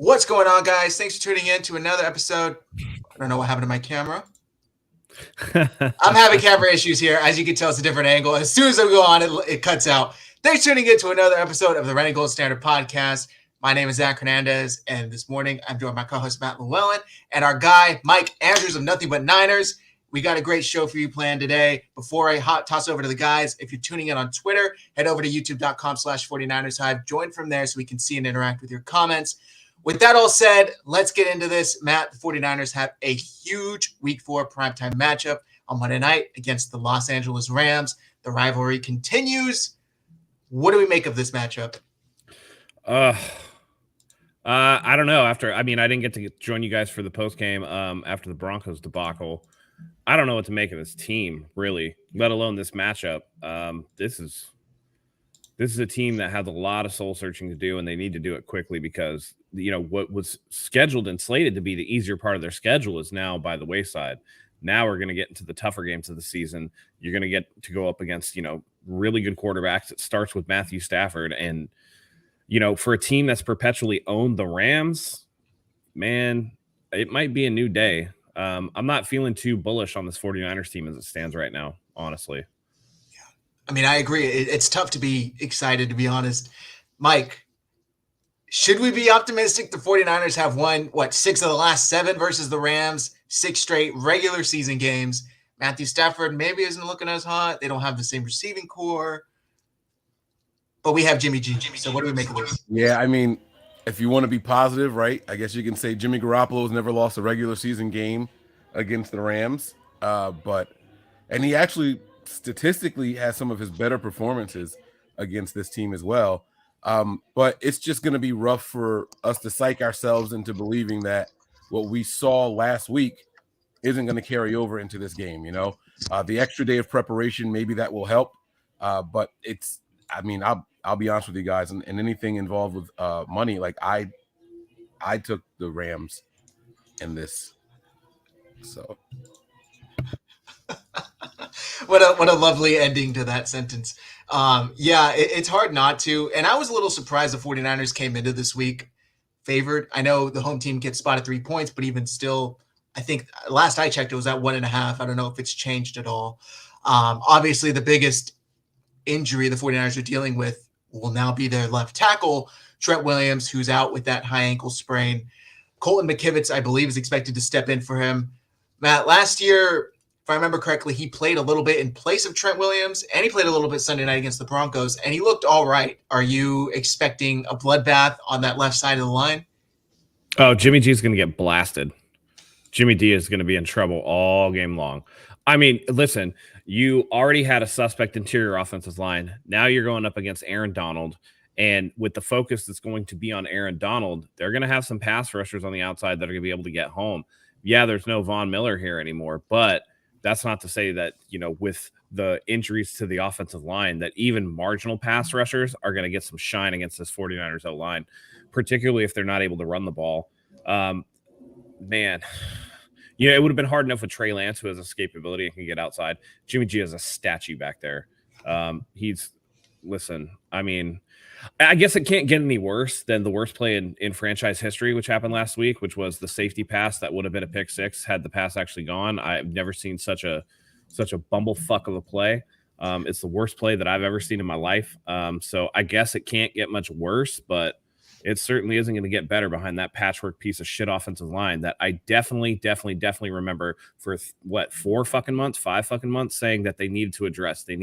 What's going on, guys? Thanks for tuning in to another episode. I don't know what happened to my camera. I'm having camera issues here. As you can tell, it's a different angle. As soon as I go on, it cuts out. Thanks for tuning in to another episode of the Renegade Gold Standard Podcast. My name is Zach Hernandez, and this morning I'm joined by my co-host Matt Llewellyn and our guy Mike Andrews of Nothing But Niners. We got a great show for you planned today. Before I toss over to the guys, if you're tuning in on Twitter, head over to youtube.com/49ers Hive. Join from there so we can see and interact with your comments. With that all said, let's get into this. Matt, the 49ers have a huge Week 4 primetime matchup on Monday night against the Los Angeles Rams. The rivalry continues. What do we make of this matchup? I don't know. I didn't get to join you guys for the post game after the Broncos debacle. I don't know what to make of this team, really, let alone this matchup. This is a team that has a lot of soul searching to do, and they need to do it quickly because, what was scheduled and slated to be the easier part of their schedule is now by the wayside. Now we're going to get into the tougher games of the season. You're going to get to go up against, really good quarterbacks. It starts with Matthew Stafford. And, for a team that's perpetually owned the Rams, man, it might be a new day. I'm not feeling too bullish on this 49ers team as it stands right now, honestly. I agree. It's tough to be excited, to be honest. Mike, should we be optimistic? The 49ers have won, 6 of the last 7 versus the Rams, 6 straight regular season games. Matthew Stafford maybe isn't looking as hot. They don't have the same receiving core. But we have Jimmy G. So what do we make of this? Yeah, if you want to be positive, right, I guess you can say Jimmy Garoppolo has never lost a regular season game against the Rams. And he actually statistically has some of his better performances against this team as well. But it's just going to be rough for us to psych ourselves into believing that what we saw last week isn't going to carry over into this game. The extra day of preparation, maybe that will help. But I'll be honest with you guys, and anything involved with money, like I took the Rams in this. So what a lovely ending to that sentence. It's hard not to. And I was a little surprised the 49ers came into this week favored. I know the home team gets spotted 3 points, but even still, I think last I checked, it was at 1.5. I don't know if it's changed at all. Obviously, the biggest injury the 49ers are dealing with will now be their left tackle, Trent Williams, who's out with that high ankle sprain. Colton McKivitz, I believe, is expected to step in for him. Matt, last year, if I remember correctly, he played a little bit in place of Trent Williams, and he played a little bit Sunday night against the Broncos, and he looked all right. Are you expecting a bloodbath on that left side of the line? Oh, Jimmy G is going to get blasted. Jimmy D is going to be in trouble all game long. Listen, you already had a suspect interior offensive line. Now you're going up against Aaron Donald. And with the focus that's going to be on Aaron Donald, they're going to have some pass rushers on the outside that are going to be able to get home. Yeah, there's no Von Miller here anymore, but that's not to say that, with the injuries to the offensive line, that even marginal pass rushers are going to get some shine against this 49ers O-line, particularly if they're not able to run the ball. Man, it would have been hard enough with Trey Lance, who has escapability and can get outside. Jimmy G is a statue back there. I guess it can't get any worse than the worst play in franchise history, which happened last week, which was the safety pass that would have been a pick six had the pass actually gone. I've never seen such a bumblefuck of a play. It's the worst play that I've ever seen in my life. So I guess it can't get much worse, but it certainly isn't going to get better behind that patchwork piece of shit offensive line that I definitely remember for 5 fucking months saying that they needed to address. They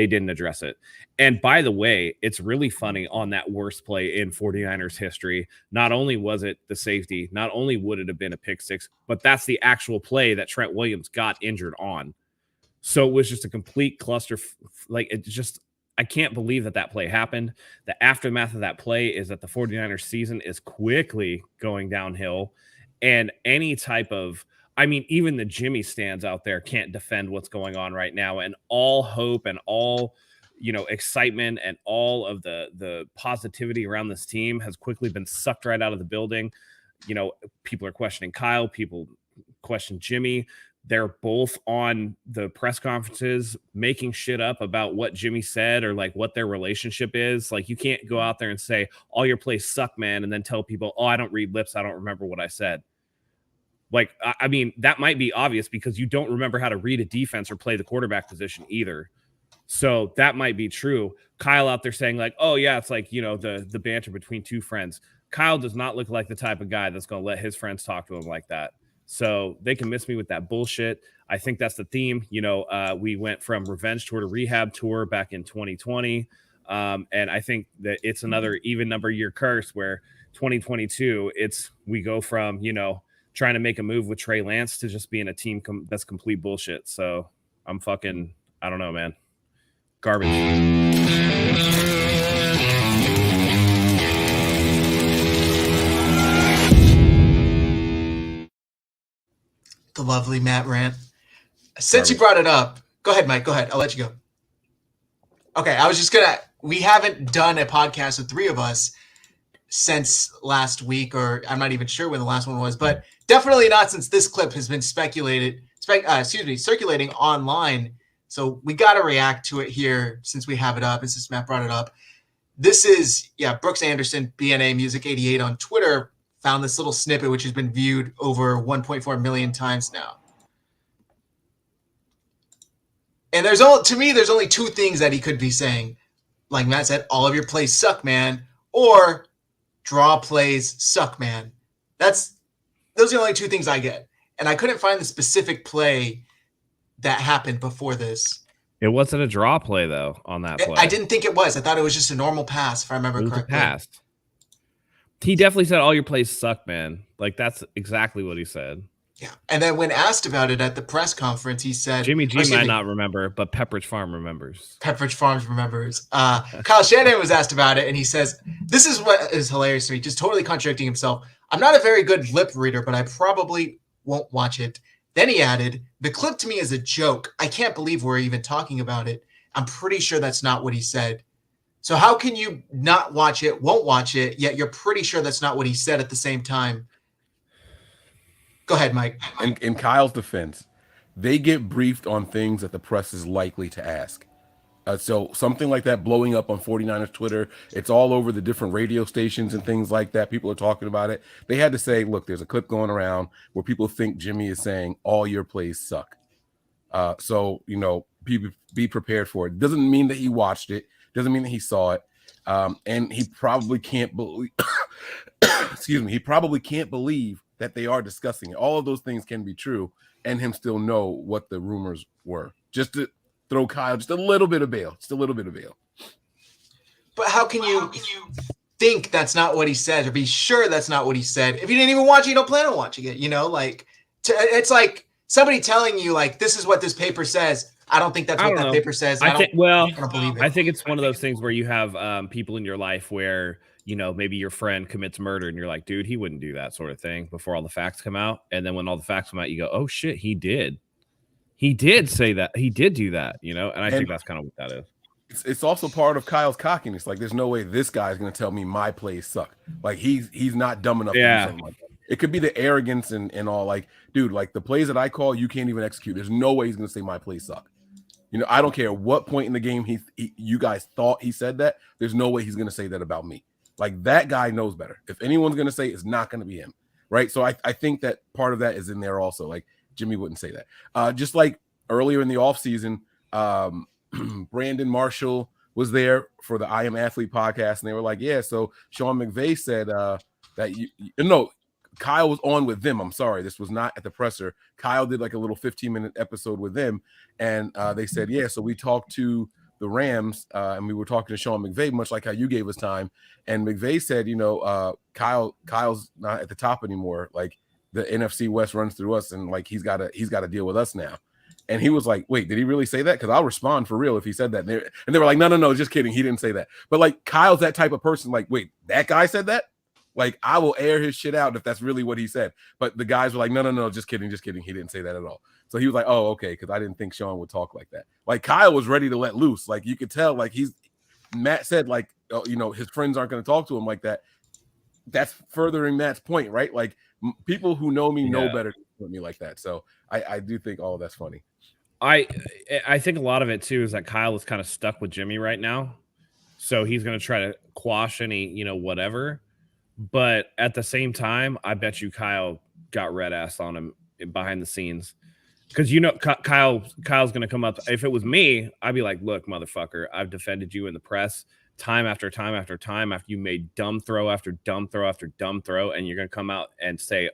didn't address it. And by the way, it's really funny on that worst play in 49ers history. Not only was it the safety, not only would it have been a pick six, but that's the actual play that Trent Williams got injured on. So it was just a complete cluster. I can't believe that play happened. The aftermath of that play is that the 49ers season is quickly going downhill. And any type of, even the Jimmy stands out there can't defend what's going on right now. And all hope and all, excitement and all of the positivity around this team has quickly been sucked right out of the building. People are questioning Kyle. People question Jimmy. they're both on the press conferences making shit up about what Jimmy said or like what their relationship is. Like, you can't go out there and say all your plays suck, man, and then tell people, oh, I don't read lips, I don't remember what I said. Like, I mean, that might be obvious because you don't remember how to read a defense or play the quarterback position either. So that might be true. Kyle out there saying like, oh yeah, it's like, the banter between two friends. Kyle does not look like the type of guy that's going to let his friends talk to him like that. So they can miss me with that bullshit. I think that's the theme. We went from revenge tour to rehab tour back in 2020. And I think that it's another even number year curse where 2022, we go from, trying to make a move with Trey Lance to just being a team that's complete bullshit. So I don't know, man. Garbage. The lovely Matt rant. Since you brought it up, go ahead, Mike. Go ahead. I'll let you go. Okay, we haven't done a podcast with three of us since last week, or I'm not even sure when the last one was, but definitely not since this clip has been circulating online. So we got to react to it here since we have it up and since Matt brought it up. This is, Brooks Anderson, BNA Music 88 on Twitter, found this little snippet, which has been viewed over 1.4 million times now. And there's only two things that he could be saying. Like Matt said, all of your plays suck, man, or draw plays suck, man. Those are the only two things I get. And I couldn't find the specific play that happened before this. It wasn't a draw play, though, on that play. I didn't think it was. I thought it was just a normal pass, if I remember correctly. Pass. He definitely said, all your plays suck, man. Like, that's exactly what he said. Yeah. And then when asked about it at the press conference, he said... Jimmy G might not remember, but Pepperidge Farm remembers. Pepperidge Farms remembers. Kyle Shanahan was asked about it, and he says, this is what is hilarious to me, just totally contradicting himself. I'm not a very good lip reader, but I probably won't watch it. Then he added, the clip to me is a joke. I can't believe we're even talking about it. I'm pretty sure that's not what he said. So how can you not watch it, won't watch it, yet you're pretty sure that's not what he said at the same time? Go ahead, Mike. In Kyle's defense, they get briefed on things that the press is likely to ask. So something like that blowing up on 49ers Twitter, it's all over the different radio stations and things like that. People are talking about it. They had to say, look, there's a clip going around where people think Jimmy is saying all your plays suck. So, be prepared for it. Doesn't mean that he watched it. Doesn't mean that he saw it. And he probably can't believe, he probably can't believe that they are discussing it. All of those things can be true and him still know what the rumors were. Just to throw Kyle just a little bit of bail. But how can you think that's not what he said or be sure that's not what he said? If you didn't even watch it, you don't plan on watching it, it's like somebody telling you like, this is what this paper says. I don't think that's what that paper says. I don't believe it. I think it's one of those things where you have people in your life where, maybe your friend commits murder and you're like, dude, he wouldn't do that sort of thing before all the facts come out. And then when all the facts come out, you go, oh shit, he did. He did say that. He did do that, and I think that's kind of what that is. It's also part of Kyle's cockiness. Like, there's no way this guy's going to tell me my plays suck. Like, he's not dumb enough to do something like that. It could be the arrogance and all. Like, dude, like the plays that I call, you can't even execute. There's no way he's going to say my plays suck. I don't care what point in the game you guys thought he said that. There's no way he's going to say that about me. Like, that guy knows better. If anyone's going to say it, it's not going to be him, right? So I think that part of that is in there also. Like, Jimmy wouldn't say that. Just like earlier in the offseason, Brandon Marshall was there for the I Am Athlete podcast, and they were like, yeah, so Sean McVay said that Kyle was on with them. I'm sorry, this was not at the presser. Kyle did like a little 15-minute episode with them, and they said, yeah, so we talked to the Rams, and we were talking to Sean McVay, much like how you gave us time. And McVay said, Kyle's not at the top anymore. Like, the NFC West runs through us, and like he's got to deal with us now. And he was like, wait, did he really say that? Because I'll respond for real if he said that. And they were like, no, just kidding. He didn't say that. But like, Kyle's that type of person. Like, wait, that guy said that? Like, I will air his shit out if that's really what he said. But the guys were like, no, just kidding. He didn't say that at all. So he was like, oh, okay, because I didn't think Sean would talk like that. Like, Kyle was ready to let loose. Like, you could tell, like, Matt said, like, his friends aren't going to talk to him like that. That's furthering Matt's point, right? Like, People who know me know better than put me like that. So I do think all that's funny. I think a lot of it too is that Kyle is kind of stuck with Jimmy right now, so he's going to try to quash any whatever. But at the same time, I bet you Kyle got red ass on him behind the scenes. Because Kyle's going to come up. If it was me, I'd be like, look, motherfucker, I've defended you in the press time after time after time after you made dumb throw after dumb throw after dumb throw, and you're going to come out and say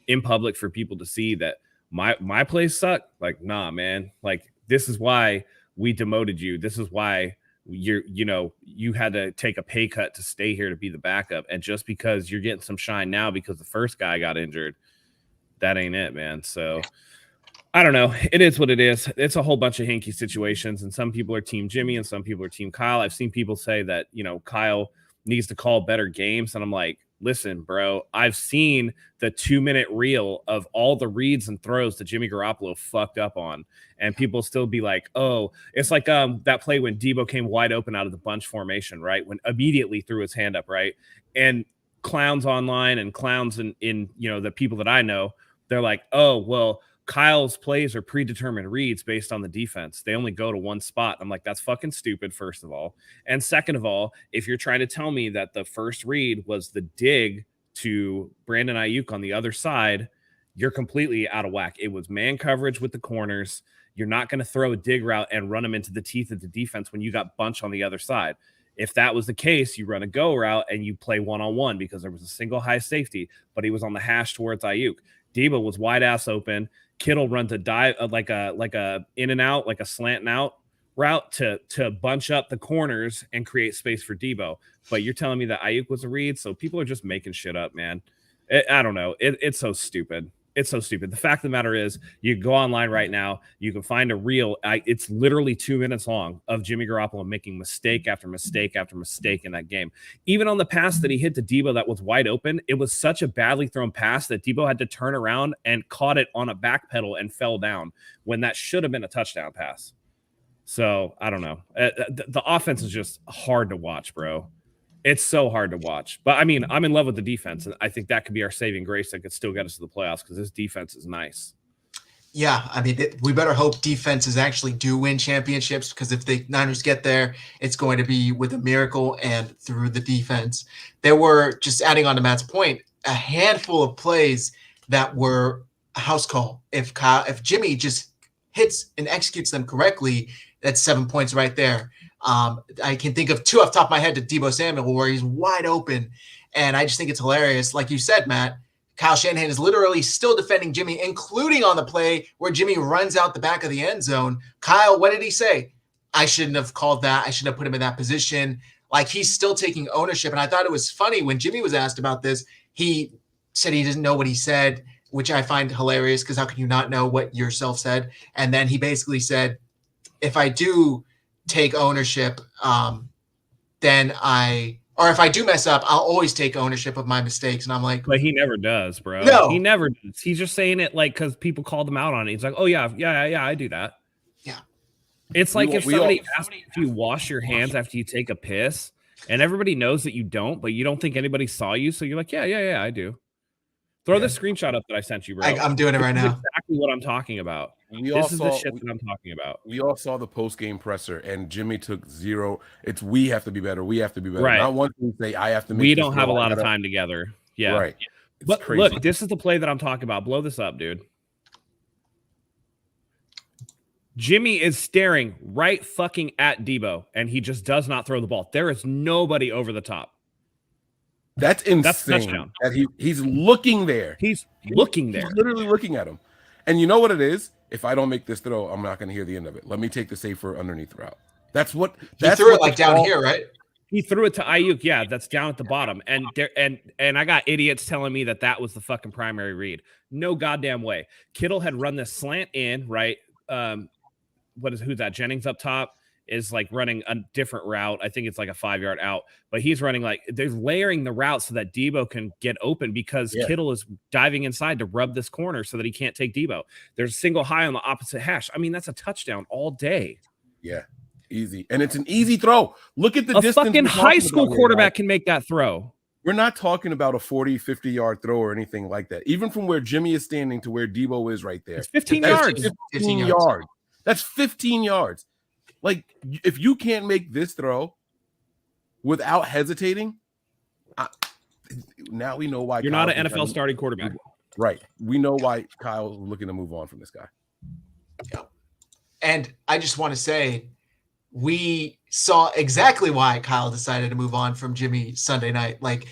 in public for people to see that my plays suck. Like, nah, man. Like, this is why we demoted you. This is why you had to take a pay cut to stay here to be the backup. And just because you're getting some shine now because the first guy got injured, that ain't it, man. So I don't know. It is what it is. It's a whole bunch of hinky situations, and some people are team Jimmy and some people are team Kyle. I've seen people say that, Kyle needs to call better games. And I'm like, listen, bro, I've seen the 2-minute reel of all the reads and throws that Jimmy Garoppolo fucked up on. And people still be like, oh, it's like that play when Debo came wide open out of the bunch formation, right? When immediately threw his hand up, right? And clowns online and clowns in the people that I know, they're like, oh, well, Kyle's plays are predetermined reads based on the defense. They only go to one spot. I'm like, that's fucking stupid, first of all. And second of all, if you're trying to tell me that the first read was the dig to Brandon Ayuk on the other side, you're completely out of whack. It was man coverage with the corners. You're not going to throw a dig route and run them into the teeth of the defense when you got bunch on the other side. If that was the case, you run a go route and you play one-on-one because there was a single high safety, but he was on the hash towards Ayuk. Debo was wide ass open. Kittle runs a dive like a in and out, like a slant and out route to bunch up the corners and create space for Debo. But you're telling me that Ayuk was a read, so people are just making shit up, man. I don't know. It's so stupid. It's so stupid. The fact of the matter is, you go online right now, you can find a reel. It's literally 2 minutes long of Jimmy Garoppolo making mistake after mistake after mistake in that game. Even on the pass that he hit to Debo that was wide open, it was such a badly thrown pass that Debo had to turn around and caught it on a back pedal and fell down when that should have been a touchdown pass. So I don't know. The offense is just hard to watch, bro. It's so hard to watch. But, I mean, I'm in love with the defense, and I think that could be our saving grace that could still get us to the playoffs because this defense is nice. Yeah, I mean, we better hope defenses actually do win championships, because if the Niners get there, it's going to be with a miracle and through the defense. There were, just adding on to Matt's point, a handful of plays that were a house call. If Jimmy just hits and executes them correctly, that's 7 points right there. I can think of two off the top of my head to Deebo Samuel where he's wide open. And I just think it's hilarious. Like you said, Matt, Kyle Shanahan is literally still defending Jimmy, including on the play where Jimmy runs out the back of the end zone. Kyle, what did he say? I shouldn't have called that. I shouldn't have put him in that position. Like, he's still taking ownership. And I thought it was funny when Jimmy was asked about this, he said he didn't know what he said, which I find hilarious because how can you not know what yourself said? And then he basically said, if I do take ownership, if I do mess up, I'll always take ownership of my mistakes. And I'm like, but he never does, bro. No, he never does. He's just saying it like because people called him out on it. He's like, oh yeah, I do that. Yeah. It's like if somebody asks if you wash your hands after you take a piss, and everybody knows that you don't, but you don't think anybody saw you, so you're like, yeah, I do. Throw the screenshot up that I sent you, bro. I'm doing it right now. Exactly what I'm talking about. This is the shit that I'm talking about. We all saw the post-game presser, and Jimmy took zero. It's we have to be better. We have to be better. Right. Not one thing say I have to make We don't have a lot of time together. Yeah. Right. But look, this is the play that I'm talking about. Blow this up, dude. Jimmy is staring right fucking at Debo, and he just does not throw the ball. There is nobody over the top. That's insane. That's touchdown. That he's looking there. He's looking there. He's literally looking at him. And you know what it is? If I don't make this throw, I'm not going to hear the end of it. Let me take the safer underneath route. That's what he threw it like down here, right? He threw it to Ayuk. Yeah, that's down at the bottom. And I got idiots telling me that was the fucking primary read. No goddamn way. Kittle had run this slant in, right? Who's that? Jennings up top is like running a different route. I think it's like a 5-yard out, but he's running like they're layering the route so that Debo can get open because Kittle is diving inside to rub this corner so that he can't take Debo. There's a single high on the opposite hash. I mean, that's a touchdown all day. Yeah, easy. And it's an easy throw. Look at the distance. A fucking high school quarterback can make that throw. we're not talking about a 40, 50-yard throw or anything like that. Even from where Jimmy is standing to where Debo is right there. It's 15 yards. 15 yards. That's 15 yards. Like, if you can't make this throw without hesitating, now we know why you're Kyle's not an NFL starting quarterback. Right. We know why Kyle's looking to move on from this guy. Yeah. And I just want to say, we saw exactly why Kyle decided to move on from Jimmy Sunday night. Like,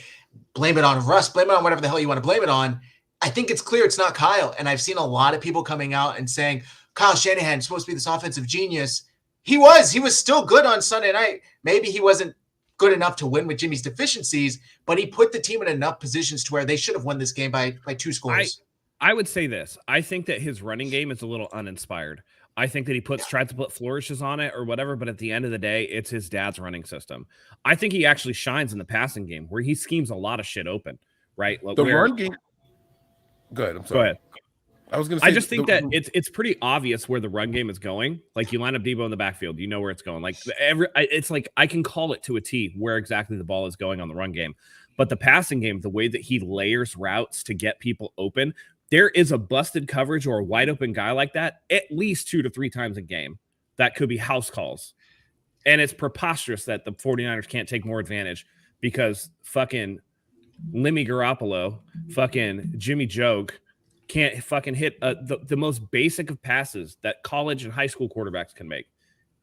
blame it on Russ, blame it on whatever the hell you want to blame it on. I think it's clear it's not Kyle. And I've seen a lot of people coming out and saying, Kyle Shanahan's supposed to be this offensive genius. He was still good on Sunday night. Maybe he wasn't good enough to win with Jimmy's deficiencies, but he put the team in enough positions to where they should have won this game by 2 scores. I would say this. I think that his running game is a little uninspired. I think that he tries to put flourishes on it or whatever, but at the end of the day, it's his dad's running system. I think he actually shines in the passing game where he schemes a lot of shit open, right? The run game. Good. I'm sorry. Go ahead. I was going to say. I just think that it's pretty obvious where the run game is going. Like, you line up Debo in the backfield, you know where it's going. Like, it's like I can call it to a T where exactly the ball is going on the run game. But the passing game, the way that he layers routes to get people open, there is a busted coverage or a wide open guy like that at least 2 to 3 times a game. That could be house calls. And it's preposterous that the 49ers can't take more advantage because fucking Jimmy Garoppolo, fucking Jimmy Joke can't fucking hit the most basic of passes that college and high school quarterbacks can make.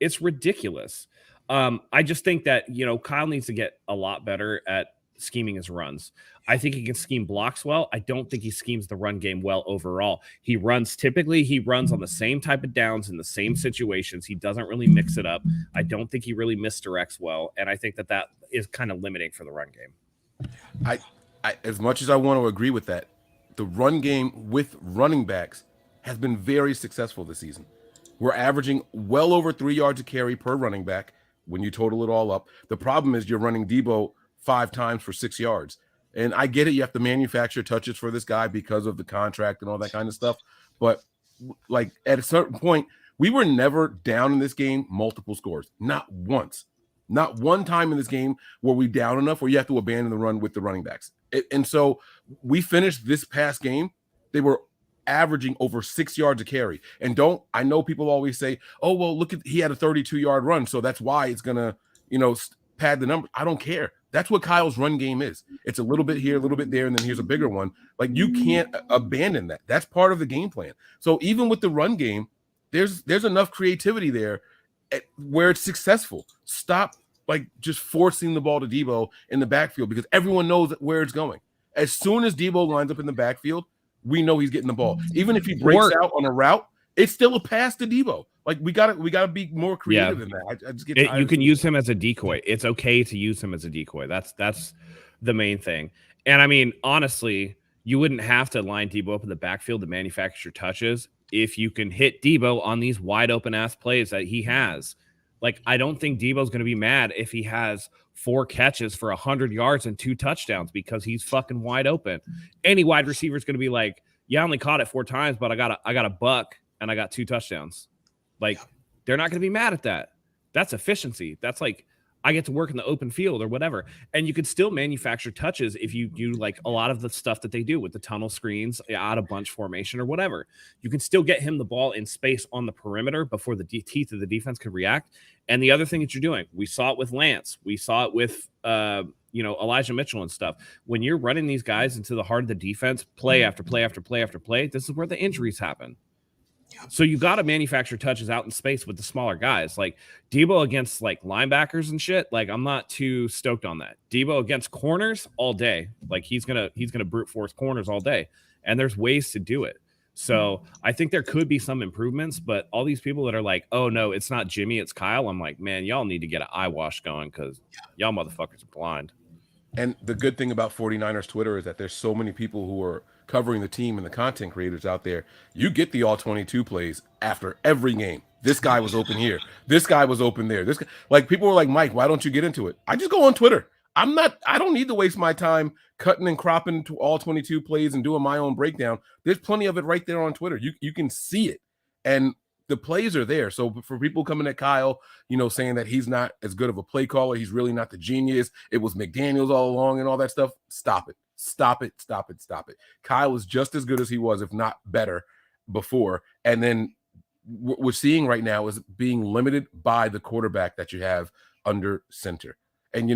It's ridiculous. I just think that, Kyle needs to get a lot better at scheming his runs. I think he can scheme blocks well. I don't think he schemes the run game well overall. He runs on the same type of downs in the same situations. He doesn't really mix it up. I don't think he really misdirects well. And I think that is kind of limiting for the run game. I as much as I want to agree with that, the run game with running backs has been very successful this season. We're averaging well over 3 yards a carry per running back when you total it all up. The problem is you're running Debo 5 times for 6 yards. And I get it. You have to manufacture touches for this guy because of the contract and all that kind of stuff. But like at a certain point, we were never down in this game multiple scores. Not once. Not one time in this game were we down enough where you have to abandon the run with the running backs. And so we finished this past game. They were averaging over 6 yards a carry. And I know people always say, oh, well, he had a 32-yard run. So that's why it's going to, pad the number. I don't care. That's what Kyle's run game is. It's a little bit here, a little bit there, and then here's a bigger one. Like, you can't abandon that. That's part of the game plan. So even with the run game, there's enough creativity there where it's successful. Stop just forcing the ball to Debo in the backfield because everyone knows where it's going. As soon as Debo lines up in the backfield, we know he's getting the ball. Even if he breaks out on a route, it's still a pass to Debo. Like, we gotta be more creative in that. I just get tired. You can use him as a decoy. It's okay to use him as a decoy. That's the main thing. And I mean, honestly, you wouldn't have to line Debo up in the backfield to manufacture touches if you can hit Debo on these wide open ass plays that he has. Like, I don't think Debo's going to be mad if he has 4 catches for 100 yards and 2 touchdowns because he's fucking wide open. Any wide receiver is going to be like, yeah, I only caught it 4 times, but I got a buck and I got 2 touchdowns. Like, they're not going to be mad at that. That's efficiency. That's like, I get to work in the open field or whatever. And you could still manufacture touches if you do like a lot of the stuff that they do with the tunnel screens, out of bunch formation or whatever. You can still get him the ball in space on the perimeter before the teeth of the defense could react. And the other thing that you're doing, we saw it with Lance. We saw it with, Elijah Mitchell and stuff. When you're running these guys into the heart of the defense, play after play after play after play, this is where the injuries happen. So you got to manufacture touches out in space with the smaller guys. Like Debo against like linebackers and shit. Like, I'm not too stoked on that. Debo against corners all day. Like, he's gonna brute force corners all day. And there's ways to do it. So I think there could be some improvements, but all these people that are like, oh no, it's not Jimmy, it's Kyle. I'm like, man, y'all need to get an eye wash going because y'all motherfuckers are blind. And the good thing about 49ers Twitter is that there's so many people who are covering the team and the content creators out there. You get the all 22 plays after every game. This guy was open here. This guy was open there. This guy, like, people were like, Mike, why don't you get into it? I just go on Twitter. I don't need to waste my time cutting and cropping to all 22 plays and doing my own breakdown. There's plenty of it right there on Twitter. You can see it. And the plays are there. So for people coming at Kyle, saying that he's not as good of a play caller, he's really not the genius. It was McDaniels all along and all that stuff. Stop it. Stop it. Stop it. Stop it. Kyle is just as good as he was, if not better, before. And then what we're seeing right now is being limited by the quarterback that you have under center. And,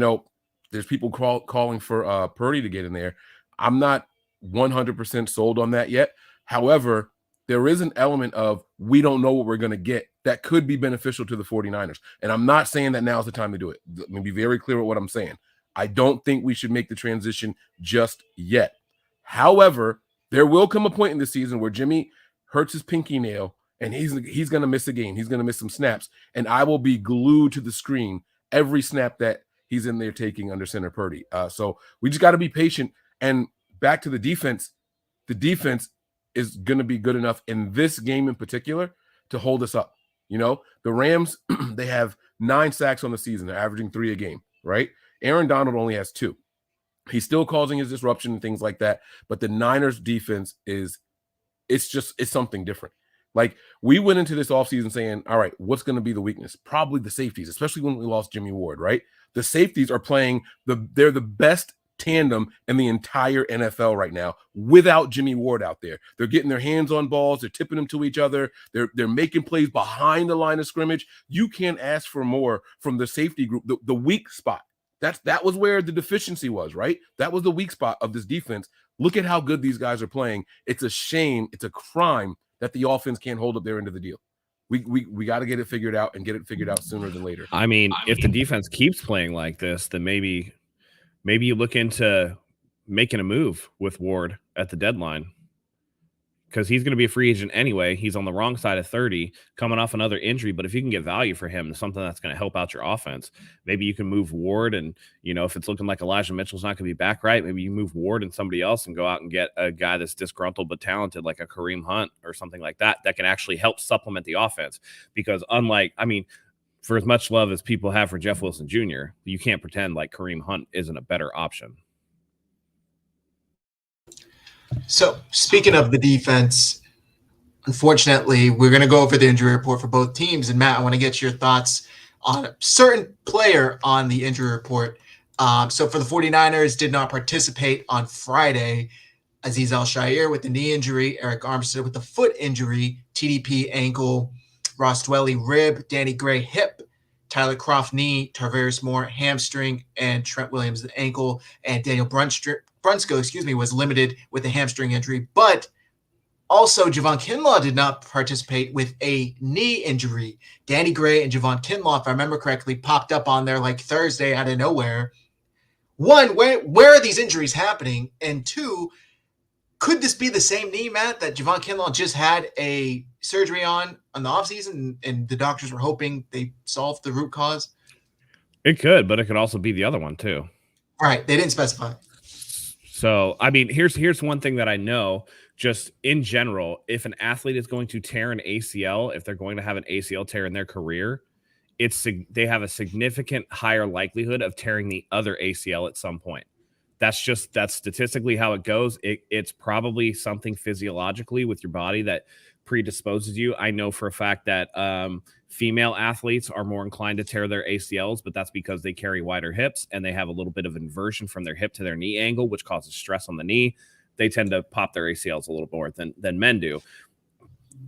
there's people calling for Purdy to get in there. I'm not 100% sold on that yet. However, there is an element of we don't know what we're going to get that could be beneficial to the 49ers. And I'm not saying that now's the time to do it. Let me be very clear with what I'm saying. I don't think we should make the transition just yet. However, there will come a point in the season where Jimmy hurts his pinky nail and he's going to miss a game. He's going to miss some snaps. And I will be glued to the screen every snap that he's in there taking under center Purdy. So we just got to be patient. And back to the defense is going to be good enough in this game in particular to hold us up. The Rams, they have 9 sacks on the season. They're averaging 3 a game, right? Aaron Donald only has 2. He's still causing his disruption and things like that. But the Niners defense it's something different. Like, we went into this offseason saying, all right, what's going to be the weakness? Probably the safeties, especially when we lost Jimmy Ward, right? The safeties are playing they're the best tandem in the entire NFL right now without Jimmy Ward out there. They're getting their hands on balls. They're tipping them to each other. They're making plays behind the line of scrimmage. You can't ask for more from the safety group, the weak spot. That was where the deficiency was, right? That was the weak spot of this defense. Look at how good these guys are playing. It's a shame. It's a crime that the offense can't hold up their end of the deal. We got to get it figured out and get it figured out sooner than later. I mean, if the defense keeps playing like this, then maybe you look into making a move with Ward at the deadline, because he's going to be a free agent anyway. He's on the wrong side of 30, coming off another injury. But if you can get value for him, something that's going to help out your offense, maybe you can move Ward. And, if it's looking like Elijah Mitchell's not going to be back right, maybe you move Ward and somebody else and go out and get a guy that's disgruntled but talented, like a Kareem Hunt or something like that can actually help supplement the offense. Because for as much love as people have for Jeff Wilson Jr., you can't pretend like Kareem Hunt isn't a better option. So, speaking of the defense, unfortunately, we're going to go over the injury report for both teams. And, Matt, I want to get your thoughts on a certain player on the injury report. So, for the 49ers, did not participate on Friday. Azeez Al-Shaair with the knee injury, Eric Armstead with the foot injury, TDP ankle, Ross Dwelley rib, Danny Gray hip, Tyler Kroft knee, Tarvarius Moore hamstring, and Trent Williams the ankle, and Daniel Brunskill, was limited with a hamstring injury. But also Javon Kinlaw did not participate with a knee injury. Danny Gray and Javon Kinlaw, if I remember correctly, popped up on there like Thursday out of nowhere. One, where are these injuries happening? And two, could this be the same knee, Matt, that Javon Kinlaw just had a surgery on the offseason and the doctors were hoping they solved the root cause? It could, but it could also be the other one too. Right. They didn't specify. So, I mean, here's one thing that I know, just in general, if an athlete is going to tear an ACL, if they're going to have an ACL tear in their career, they have a significant higher likelihood of tearing the other ACL at some point. That's statistically how it goes. It's probably something physiologically with your body that predisposes you. I know for a fact that female athletes are more inclined to tear their ACLs, but that's because they carry wider hips and they have a little bit of inversion from their hip to their knee angle, which causes stress on the knee. They tend to pop their ACLs a little more than men do.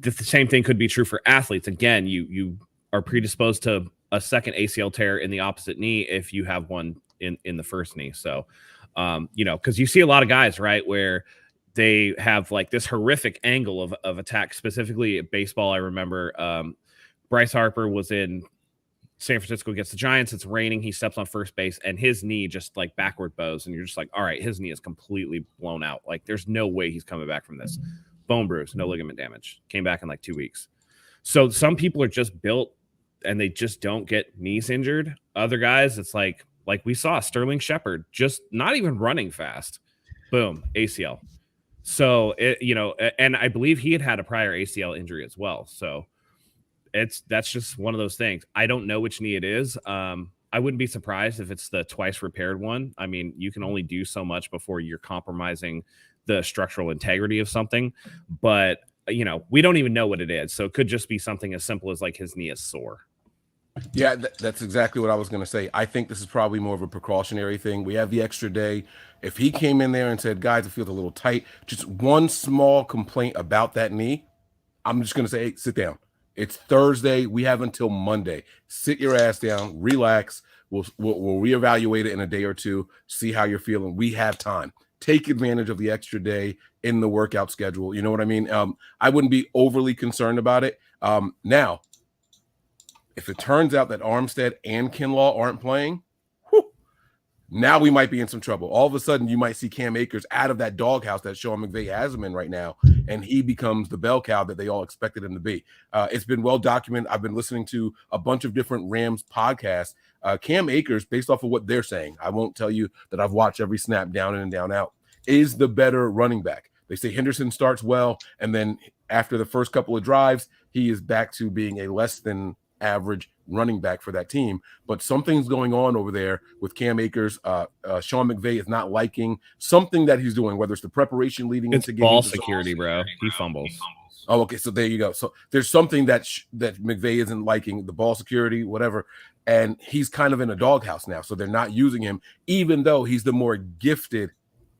The same thing could be true for athletes. Again, you are predisposed to a second ACL tear in the opposite knee if you have one in the first knee. So, because you see a lot of guys, right, where they have like this horrific angle of attack, specifically at baseball. I remember Bryce Harper was in San Francisco against the Giants. It's raining. He steps on first base and his knee just like backward bows. And you're just like, all right, his knee is completely blown out. Like there's no way he's coming back from this. Bone bruise, no ligament damage. Came back in like 2 weeks. So some people are just built and they just don't get knees injured. Other guys, it's like we saw Sterling Shepard just not even running fast. Boom, ACL. So, and I believe he had a prior ACL injury as well. So that's just one of those things. I don't know which knee it is. I wouldn't be surprised if it's the twice repaired one. I mean, you can only do so much before you're compromising the structural integrity of something. But we don't even know what it is. So it could just be something as simple as like his knee is sore. Yeah, that's exactly what I was going to say. I think this is probably more of a precautionary thing. We have the extra day. If he came in there and said, guys, it feels a little tight, just one small complaint about that knee, I'm just going to say, hey, sit down. It's Thursday. We have until Monday. Sit your ass down, relax. We'll reevaluate it in a day or two, see how you're feeling. We have time. Take advantage of the extra day in the workout schedule. You know what I mean? I wouldn't be overly concerned about it. Now, if it turns out that Armstead and Kinlaw aren't playing, now we might be in some trouble. All of a sudden, you might see Cam Akers out of that doghouse that Sean McVay has him in right now, and he becomes the bell cow that they all expected him to be. It's been well documented. I've been listening to a bunch of different Rams podcasts. Cam Akers, based off of what they're saying, I won't tell you that I've watched every snap down in and down out, is the better running back. They say Henderson starts well, and then after the first couple of drives, he is back to being a less than average running back for that team. But something's going on over there with Cam Akers. Sean McVay is not liking something that he's doing, whether it's the preparation leading into games. Ball security, bro. He fumbles. Oh, okay. So there you go. So there's something that McVay isn't liking, the ball security, whatever. And he's kind of in a doghouse now. So they're not using him, even though he's the more gifted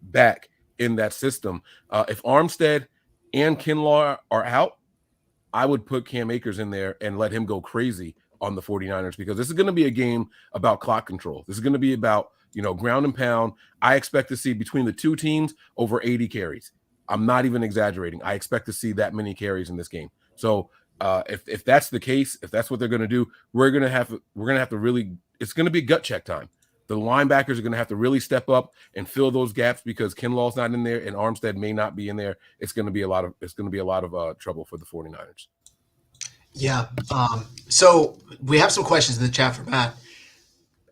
back in that system. If Armstead and Kinlaw are out, I would put Cam Akers in there and let him go crazy on the 49ers, because this is going to be a game about clock control. This is going to be about, ground and pound. I expect to see between the two teams over 80 carries. I'm not even exaggerating. I expect to see that many carries in this game. So if that's the case, if that's what they're going to do, we're going to have to really, it's going to be gut check time. The linebackers are going to have to really step up and fill those gaps, because Kinlaw's not in there and Armstead may not be in there. It's going to be a lot of trouble for the 49ers. Yeah. So we have some questions in the chat for Matt.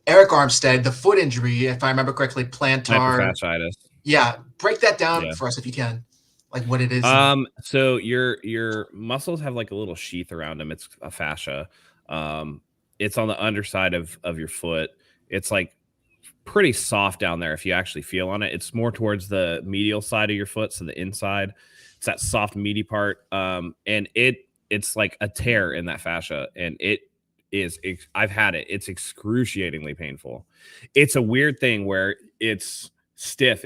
Eric Armstead, the foot injury, if I remember correctly, plantar fasciitis. Yeah. Break that down for us if you can, like what it is. So your muscles have like a little sheath around them. It's a fascia. It's on the underside of your foot. It's like pretty soft down there if you actually feel on it. It's more towards the medial side of your foot, so the inside. It's that soft meaty part. And it's like a tear in that fascia, and I've had it. It's excruciatingly painful. It's a weird thing where it's stiff,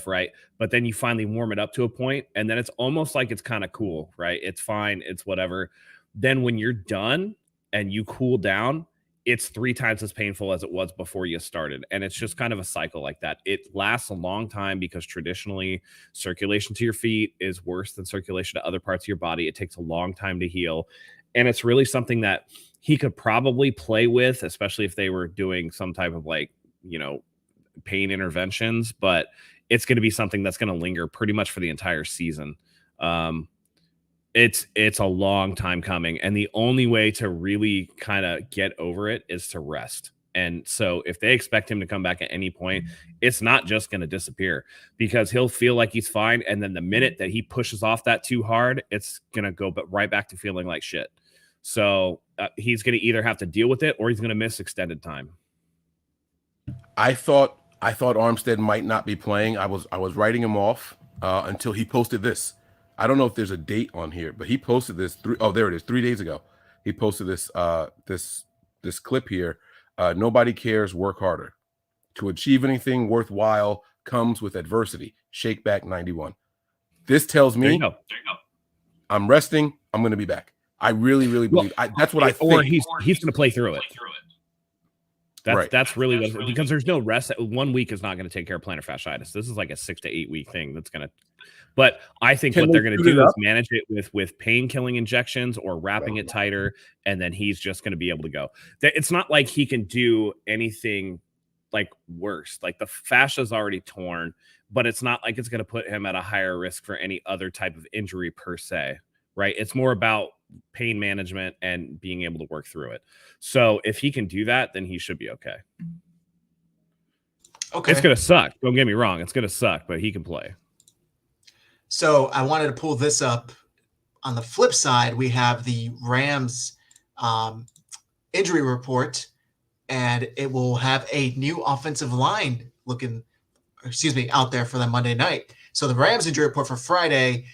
right? But then you finally warm it up to a point, and then it's almost like it's kind of cool, right? It's fine, it's whatever. Then when you're done and you cool down, it's 3 times as painful as it was before you started. And it's just kind of a cycle like that. It lasts a long time because traditionally circulation to your feet is worse than circulation to other parts of your body. It takes a long time to heal. And it's really something that he could probably play with, especially if they were doing some type of pain interventions, but it's going to be something that's going to linger pretty much for the entire season. It's a long time coming, and the only way to really kind of get over it is to rest. And so if they expect him to come back at any point, it's not just going to disappear, because he'll feel like he's fine, and then the minute that he pushes off that too hard, it's going to go right back to feeling like shit. So he's going to either have to deal with it, or he's going to miss extended time. I thought Armstead might not be playing. I was writing him off until he posted this. I don't know if there's a date on here, but he posted this. There it is. 3 days ago, he posted this this clip here. Nobody cares. Work harder. To achieve anything worthwhile comes with adversity. Shake back 91. This tells me there you go. I'm resting. I'm going to be back. I really, really believe. That's what I think. Or he's going to play through it. That's really what, because there's no rest. 1 week is not going to take care of plantar fasciitis. This is like a 6 to 8 week thing that's going to. But I think what they're going to do is manage it with pain killing injections or wrapping it tighter, and then he's just going to be able to go. It's not like he can do anything like worse. Like the fascia is already torn, but it's not like it's going to put him at a higher risk for any other type of injury per se. Right? It's more about pain management and being able to work through it. So if he can do that, then he should be okay. Okay. It's going to suck. Don't get me wrong. It's going to suck, but he can play. So I wanted to pull this up. On the flip side, we have the Rams injury report, and it will have a new offensive line out there for the Monday night. So the Rams injury report for Friday,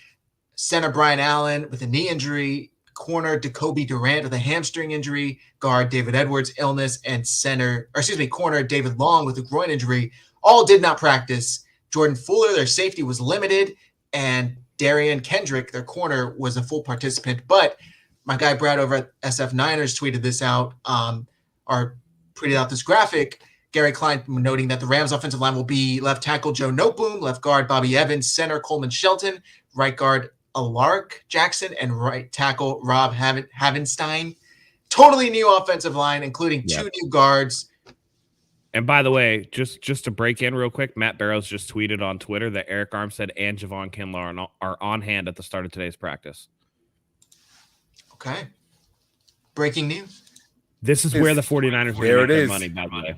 center Brian Allen with a knee injury, corner Jacoby Durant with a hamstring injury, guard David Edwards illness, and corner David Long with a groin injury all did not practice. Jordan Fuller, their safety, was limited, and Darian Kendrick, their corner, was a full participant. But my guy Brad over at SF Niners tweeted this out, or tweeted out this graphic. Gary Klein noting that the Rams offensive line will be left tackle Joe Noteboom, left guard Bobby Evans, center Coleman Shelton, right guard Alaric Jackson, and right tackle Rob Havenstein. Totally new offensive line, including two new guards. And by the way, just to break in real quick, Matt Barrows just tweeted on Twitter that Eric Armstead and Javon Kinlaw are on hand at the start of today's practice. Okay. Breaking news. This is where the 49ers make their money, by the way.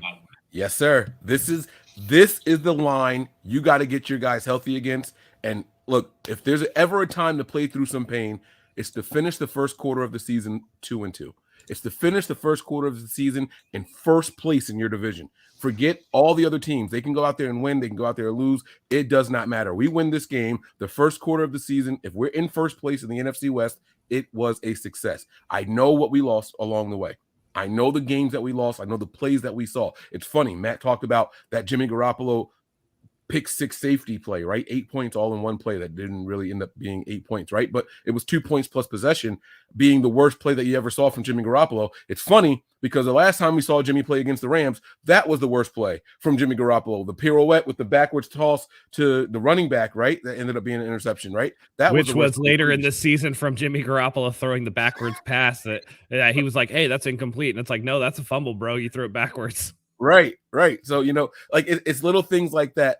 Yes, sir. This is the line you got to get your guys healthy against. And look, if there's ever a time to play through some pain, it's to finish the first quarter of the season 2-2. It's to finish the first quarter of the season in first place in your division. Forget all the other teams. They can go out there and win. They can go out there and lose. It does not matter. We win this game, the first quarter of the season. If we're in first place in the NFC West, it was a success. I know what we lost along the way. I know the games that we lost. I know the plays that we saw. It's funny. Matt talked about that Jimmy Garoppolo pick 6 safety play, right? 8 points all in one play that didn't really end up being 8 points, right? But it was 2 points plus possession being the worst play that you ever saw from Jimmy Garoppolo. It's funny because the last time we saw Jimmy play against the Rams, that was the worst play from Jimmy Garoppolo. The pirouette with the backwards toss to the running back, right? That ended up being an interception, right? Which was later in the season from Jimmy Garoppolo throwing the backwards pass that he was like, hey, that's incomplete. And it's like, no, that's a fumble, bro. You threw it backwards. Right. So, like it's little things like that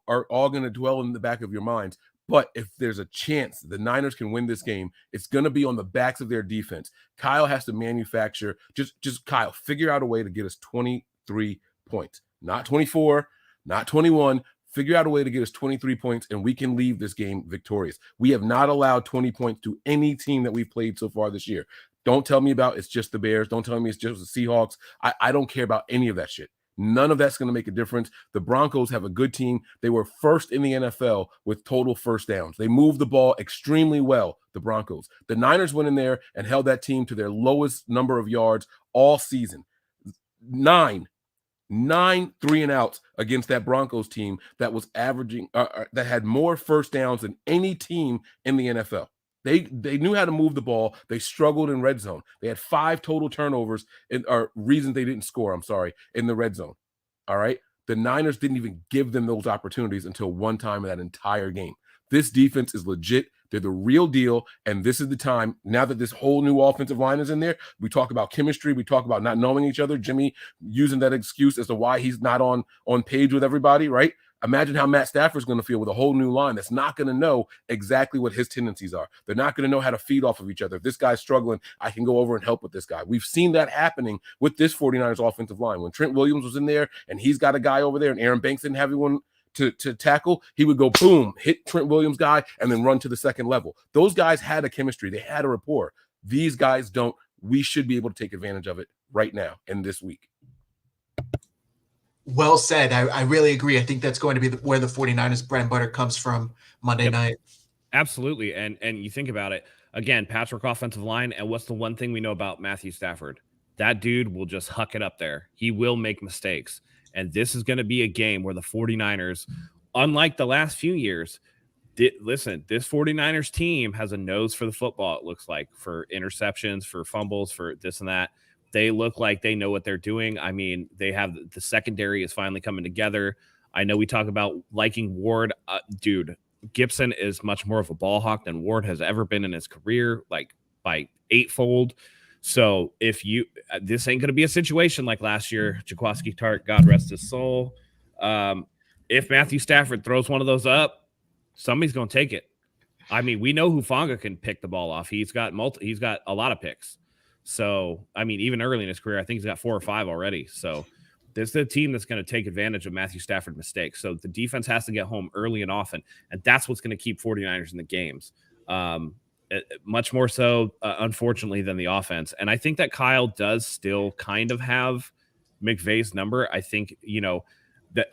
are all going to dwell in the back of your minds. But if there's a chance the Niners can win this game, it's going to be on the backs of their defense. Kyle has to manufacture, just Kyle, figure out a way to get us 23 points, not 24, not 21. Figure out a way to get us 23 points, and we can leave this game victorious. We have not allowed 20 points to any team that we've played so far this year. Don't tell me about it's just the Bears. Don't tell me it's just the Seahawks. I don't care about any of that shit. None of that's going to make a difference. The Broncos have a good team. They were first in the NFL with total first downs. They moved the ball extremely well, the Broncos. The Niners went in there and held that team to their lowest number of yards all season. 9 3-and-outs against that Broncos team that was averaging that had more first downs than any team in the NFL. They knew how to move the ball. They struggled in red zone. They had 5 total turnovers or reasons they didn't score, in the red zone. All right. The Niners didn't even give them those opportunities until one time in that entire game. This defense is legit. They're the real deal. And this is the time, now that this whole new offensive line is in there, we talk about chemistry. We talk about not knowing each other. Jimmy using that excuse as to why he's not on page with everybody, right? Imagine how Matt Stafford's going to feel with a whole new line that's not going to know exactly what his tendencies are. They're not going to know how to feed off of each other. If this guy's struggling, I can go over and help with this guy. We've seen that happening with this 49ers offensive line. When Trent Williams was in there and he's got a guy over there and Aaron Banks didn't have anyone to tackle, he would go boom, hit Trent Williams guy, and then run to the second level. Those guys had a chemistry. They had a rapport. These guys don't. We should be able to take advantage of it right now and this week. Well said. I really agree. I think that's going to be where the 49ers bread and butter comes from Monday night. Absolutely. And you think about it, again, Patrick offensive line, and what's the one thing we know about Matthew Stafford? That dude will just huck it up there. He will make mistakes. And this is going to be a game where the 49ers, unlike the last few years, listen, this 49ers team has a nose for the football, it looks like, for interceptions, for fumbles, for this and that. They look like they know what they're doing. I mean, they have the secondary is finally coming together. I know we talk about liking Ward. Dude, Gibson is much more of a ball hawk than Ward has ever been in his career, like by 8-fold. So if this ain't going to be a situation like last year, Jaquiski Tartt, God rest his soul. If Matthew Stafford throws one of those up, somebody's going to take it. I mean, we know Hufanga can pick the ball off. He's got a lot of picks. So, I mean, even early in his career, I think he's got 4 or 5 already. So this is the team that's going to take advantage of Matthew Stafford mistakes. So the defense has to get home early and often, and that's what's going to keep 49ers in the games. Much more so, unfortunately, than the offense. And I think that Kyle does still kind of have McVay's number. I think,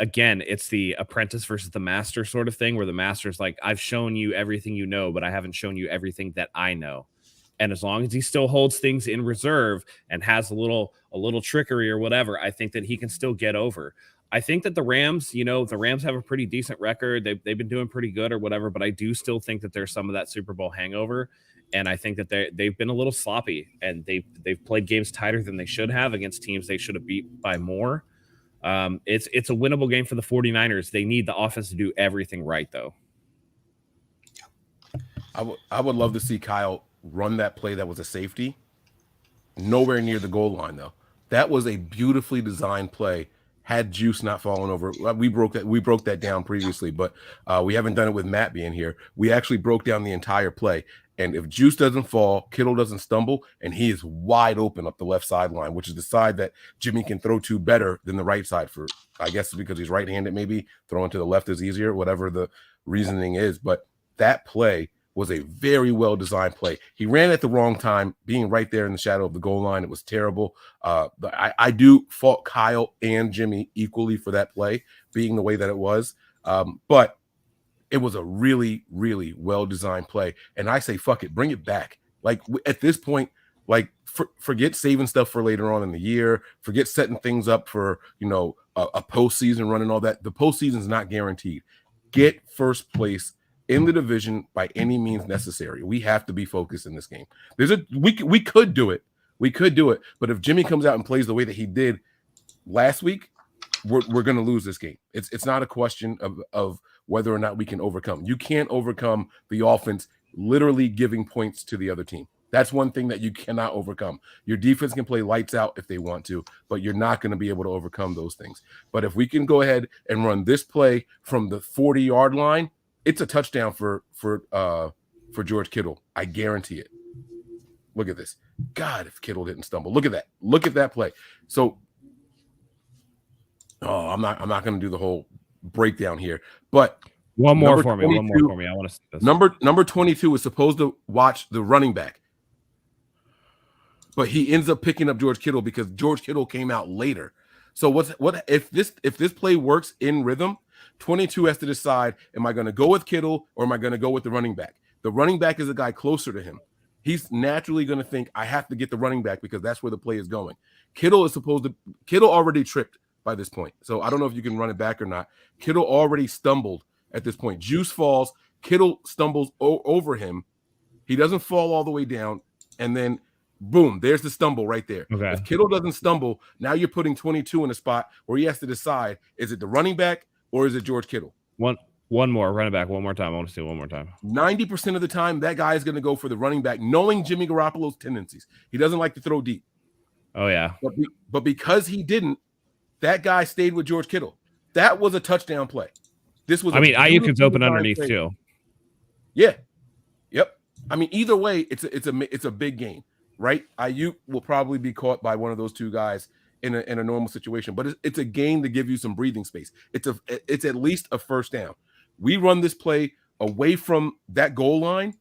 again, it's the apprentice versus the master sort of thing, where the master's like, I've shown you everything you know, but I haven't shown you everything that I know. And as long as he still holds things in reserve and has a little trickery or whatever, I think that he can still get over. I think that the Rams have a pretty decent record. They've been doing pretty good or whatever, but I do still think that there's some of that Super Bowl hangover. And I think that they've been a little sloppy, and they've played games tighter than they should have against teams they should have beat by more. It's a winnable game for the 49ers. They need the offense to do everything right, though. I would love to see Kyle run that play that was a safety. Nowhere near the goal line, though. That was a beautifully designed play. Had Juice not fallen over, we broke that down previously, but we haven't done it with Matt being here. We actually broke down the entire play. And if Juice doesn't fall, Kittle doesn't stumble, and he is wide open up the left sideline, which is the side that Jimmy can throw to better than the right side for, I guess, because he's right-handed, maybe throwing to the left is easier, whatever the reasoning is. But that play was a very well-designed play. He ran at the wrong time, being right there in the shadow of the goal line. It was terrible. I do fault Kyle and Jimmy equally for that play being the way that it was. But it was a really, really well-designed play. And I say, fuck it, bring it back. Like, at this point, like, forget saving stuff for later on in the year. Forget setting things up for, a postseason run and all that. The postseason is not guaranteed. Get first place in the division by any means necessary. We have to be focused in this game. We could do it. We could do it. But if Jimmy comes out and plays the way that he did last week, we're going to lose this game. It's not a question of whether or not we can overcome. You can't overcome the offense literally giving points to the other team. That's one thing that you cannot overcome. Your defense can play lights out if they want to, but you're not going to be able to overcome those things. But if we can go ahead and run this play from the 40-yard line, it's a touchdown for George Kittle. I guarantee it. Look at this. God, if Kittle didn't stumble. Look at that. Look at that play. So, I'm not going to do the whole breakdown here, but one more for me. I want to see this. Number 22 is supposed to watch the running back, but he ends up picking up George Kittle because George Kittle came out later. So what if this play works in rhythm? 22 has to decide, am I going to go with Kittle or am I going to go with the running back? The running back is a guy closer to him. He's naturally going to think, I have to get the running back because that's where the play is going. Kittle already tripped by this point. So I don't know if you can run it back or not. Kittle already stumbled at this point. Juice falls. Kittle stumbles over him. He doesn't fall all the way down. And then, boom, there's the stumble right there. Okay. If Kittle doesn't stumble, now you're putting 22 in a spot where he has to decide, is it the running back or is it George Kittle? One more. Run it back one more time. I want to see it one more time. 90% of the time, that guy is going to go for the running back, knowing Jimmy Garoppolo's tendencies. He doesn't like to throw deep. Oh, yeah. But because he didn't, that guy stayed with George Kittle. That was a touchdown play. This was. Ayuk is open underneath too. Yeah. Yep. I mean, either way, it's a big game, right? Ayuk will probably be caught by one of those two guys in a normal situation, but it's a game to give you some breathing space. It's at least a first down. We run this play away from that goal line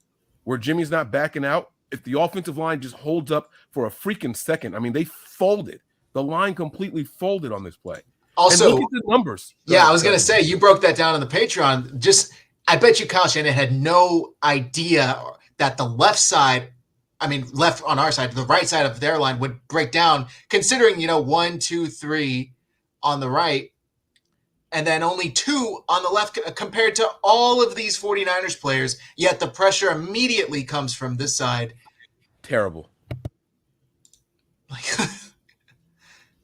where Jimmy's not backing out. If the offensive line just holds up for a freaking second, I mean, they folded. The line completely folded on this play. Also, and look at the numbers. Yeah, I was going to say, you broke that down on the Patreon. I bet you Kyle Shanahan had no idea that the left side, left on our side, the right side of their line would break down, considering, 1, 2, 3 on the right, and then only 2 on the left compared to all of these 49ers players, yet the pressure immediately comes from this side. Terrible.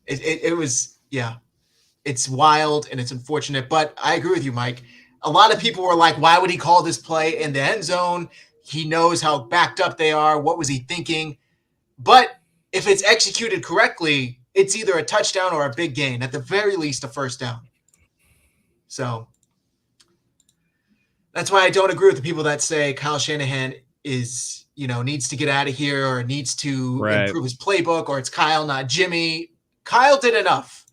It was, yeah, it's wild and it's unfortunate, but I agree with you, Mike. A lot of people were like, why would he call this play in the end zone? He knows how backed up they are. What was he thinking? But if it's executed correctly, it's either a touchdown or a big gain, at the very least a first down. So that's why I don't agree with the people that say Kyle Shanahan is, needs to get out of here or needs to improve his playbook, or it's Kyle, not Jimmy. Kyle did enough.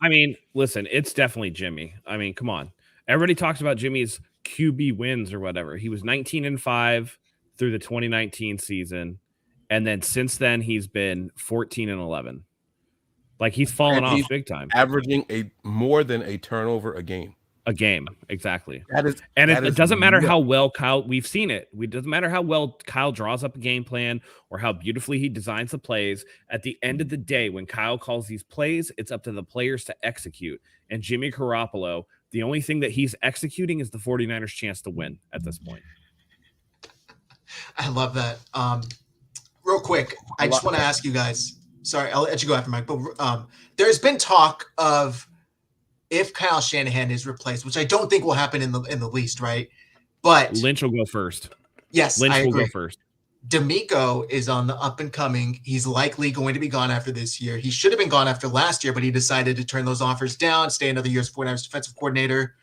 Listen, it's definitely Jimmy. Come on. Everybody talks about Jimmy's QB wins or whatever. He was 19-5 through the 2019 season. And then since then, he's been 14-11. Like he's fallen off He's big time. averaging more than a turnover a game. A game, exactly. And it doesn't matter how well Kyle, we've seen it. It doesn't matter how well Kyle draws up a game plan or how beautifully he designs the plays. At the end of the day, when Kyle calls these plays, it's up to the players to execute. And Jimmy Garoppolo, the only thing that he's executing is the 49ers' chance to win at this point. I love that. Real quick, I just want to ask you guys. Sorry, I'll let you go after Mike. But there's been talk of if Kyle Shanahan is replaced, which I don't think will happen in the least, right? But Lynch will go first. Yes, Lynch I agree. will go first. DeMeco is on the up and coming. He's likely going to be gone after this year. He should have been gone after last year, but he decided to turn those offers down, stay another year as 49ers defensive coordinator.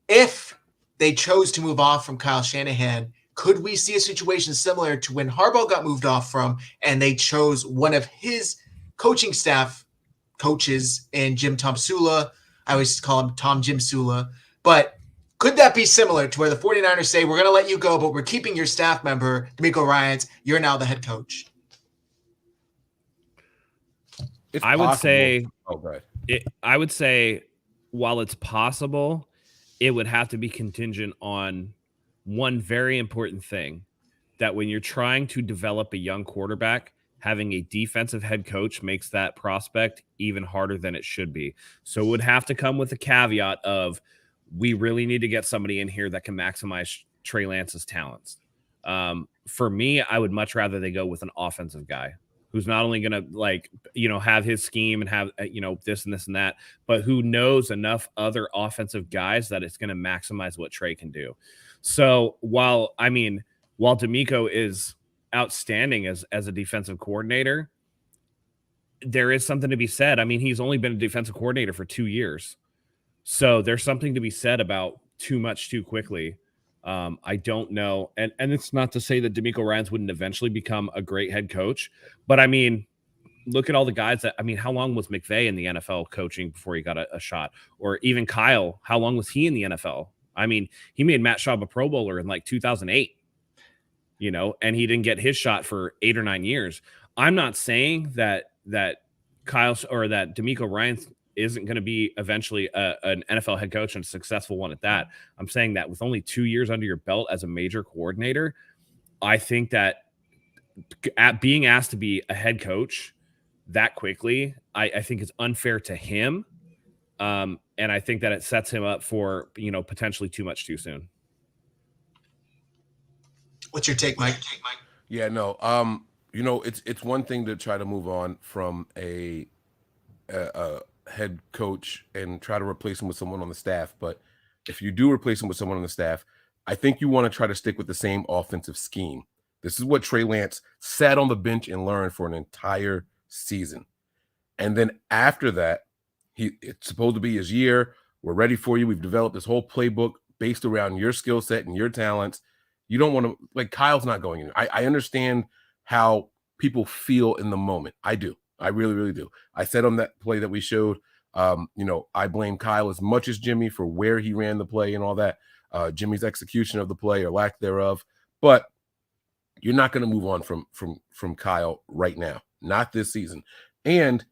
If they chose to move off from Kyle Shanahan, could we see a situation similar to when Harbaugh got moved off from and they chose one of his coaching staff coaches in Jim Tomsula? I always call him Tom Jim Sula. But could that be similar to where the 49ers say, we're going to let you go, but we're keeping your staff member, DeMeco Ryans, you're now the head coach? I would say, while it's possible, it would have to be contingent on one very important thing, that when you're trying to develop a young quarterback, having a defensive head coach makes that prospect even harder than it should be. So it would have to come with a caveat of, we really need to get somebody in here that can maximize Trey Lance's talents. For me, I would much rather they go with an offensive guy who's not only going to have his scheme and have, this and this and that, but who knows enough other offensive guys that it's going to maximize what Trey can do. So while DeMeco is outstanding as a defensive coordinator, there is something to be said. I mean, he's only been a defensive coordinator for 2 years. So there's something to be said about too much too quickly. I don't know. And it's not to say that DeMeco Ryans wouldn't eventually become a great head coach, but I mean, look at all the guys how long was McVay in the NFL coaching before he got a shot? Or even Kyle, how long was he in the NFL? I mean, he made Matt Schaub a Pro Bowler in 2008. And he didn't get his shot for 8 or 9 years. I'm not saying that Kyle or that DeMeco Ryans isn't going to be eventually an NFL head coach and a successful one at that. I'm saying that with only 2 years under your belt as a major coordinator, I think that being asked to be a head coach that quickly, I think is unfair to him. And I think that it sets him up for, potentially too much too soon. What's your take, Mike? Yeah, no. It's one thing to try to move on from a head coach and try to replace him with someone on the staff. But if you do replace him with someone on the staff, I think you want to try to stick with the same offensive scheme. This is what Trey Lance sat on the bench and learned for an entire season. And then after that, it's supposed to be his year. We're ready for you. We've developed this whole playbook based around your skill set and your talents. You don't want to, Kyle's not going in. I understand how people feel in the moment. I do. I really, really do. I said on that play that we showed, I blame Kyle as much as Jimmy for where he ran the play and all that, Jimmy's execution of the play or lack thereof. But you're not going to move on from Kyle right now, not this season. And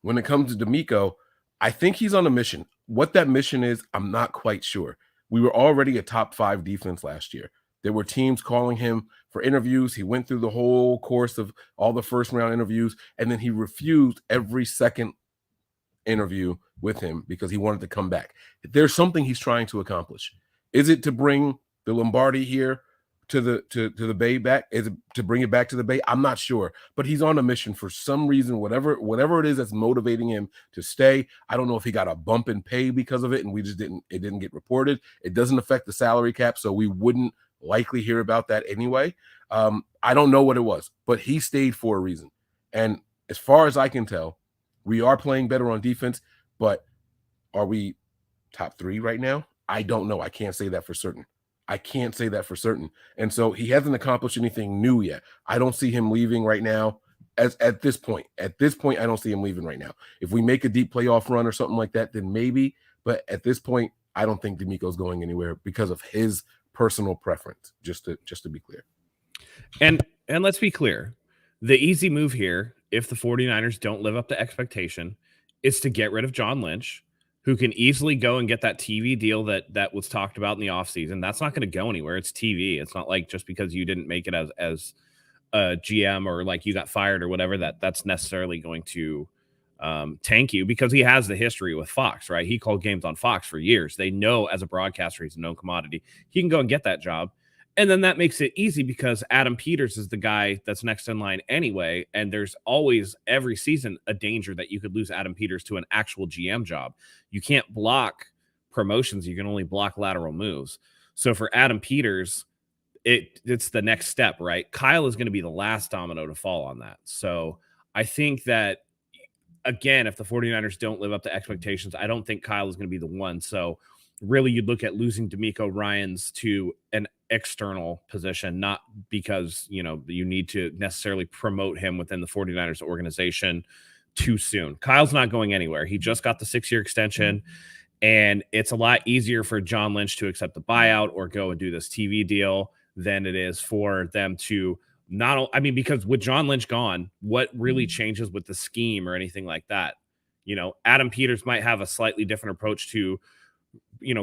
when it comes to DeMeco, I think he's on a mission. What that mission is, I'm not quite sure. We were already a top 5 defense last year. There were teams calling him for interviews. He went through the whole course of all the first round interviews, and then he refused every second interview with him because he wanted to come back. There's something he's trying to accomplish. Is it to bring the Lombardi here to the Bay back? Is it to bring it back to the Bay? I'm not sure, but he's on a mission for some reason, whatever it is that's motivating him to stay. I don't know if he got a bump in pay because of it, and it didn't get reported. It doesn't affect the salary cap, so we wouldn't likely hear about that anyway. I don't know what it was, but he stayed for a reason. And as far as I can tell, we are playing better on defense, but are we top 3 right now? I don't know. I can't say that for certain. And so he hasn't accomplished anything new yet. I don't see him leaving right now. At this point, I don't see him leaving right now. If we make a deep playoff run or something like that, then maybe. But at this point, I don't think DeMeco's going anywhere because of his personal preference, just to be clear. And let's be clear. The easy move here if the 49ers don't live up to expectation, is to get rid of John Lynch, who can easily go and get that TV deal that was talked about in the offseason. That's not going to go anywhere. It's TV. It's not like just because you didn't make it as a GM or like you got fired or whatever, that's necessarily going to tank you, because he has the history with Fox, right? He called games on Fox for years. They know as a broadcaster, he's a known commodity. He can go and get that job. And then that makes it easy because Adam Peters is the guy that's next in line anyway. And there's always, every season, a danger that you could lose Adam Peters to an actual GM job. You can't block promotions. You can only block lateral moves. So for Adam Peters, it's the next step, right? Kyle is going to be the last domino to fall on that. So I think that, again, if the 49ers don't live up to expectations, I don't think Kyle is going to be the one. So really, you'd look at losing D'Amico Ryans to an external position, not because, you need to necessarily promote him within the 49ers organization too soon. Kyle's not going anywhere. He just got the 6-year extension, and it's a lot easier for John Lynch to accept the buyout or go and do this TV deal than it is for them to because with John Lynch gone, what really changes with the scheme or anything like that? Adam Peters might have a slightly different approach to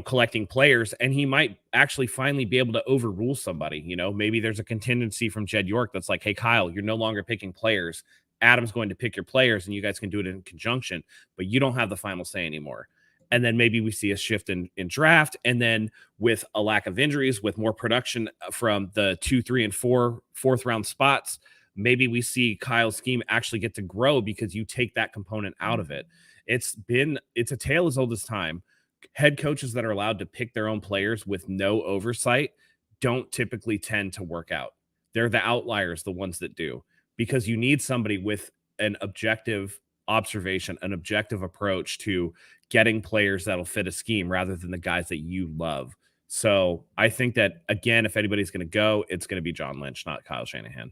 collecting players, and he might actually finally be able to overrule somebody. Maybe there's a contingency from Jed York that's like, hey, Kyle, you're no longer picking players. Adam's going to pick your players, and you guys can do it in conjunction, but you don't have the final say anymore. And then maybe we see a shift in draft. And then with a lack of injuries, with more production from the 2, 3, and 4th round spots, maybe we see Kyle's scheme actually get to grow because you take that component out of it. It's a tale as old as time. Head coaches that are allowed to pick their own players with no oversight don't typically tend to work out. They're the outliers, the ones that do, because you need somebody with an objective observation, an objective approach to getting players that'll fit a scheme rather than the guys that you love. So I think that, again, if anybody's going to go, it's going to be John Lynch, not Kyle Shanahan.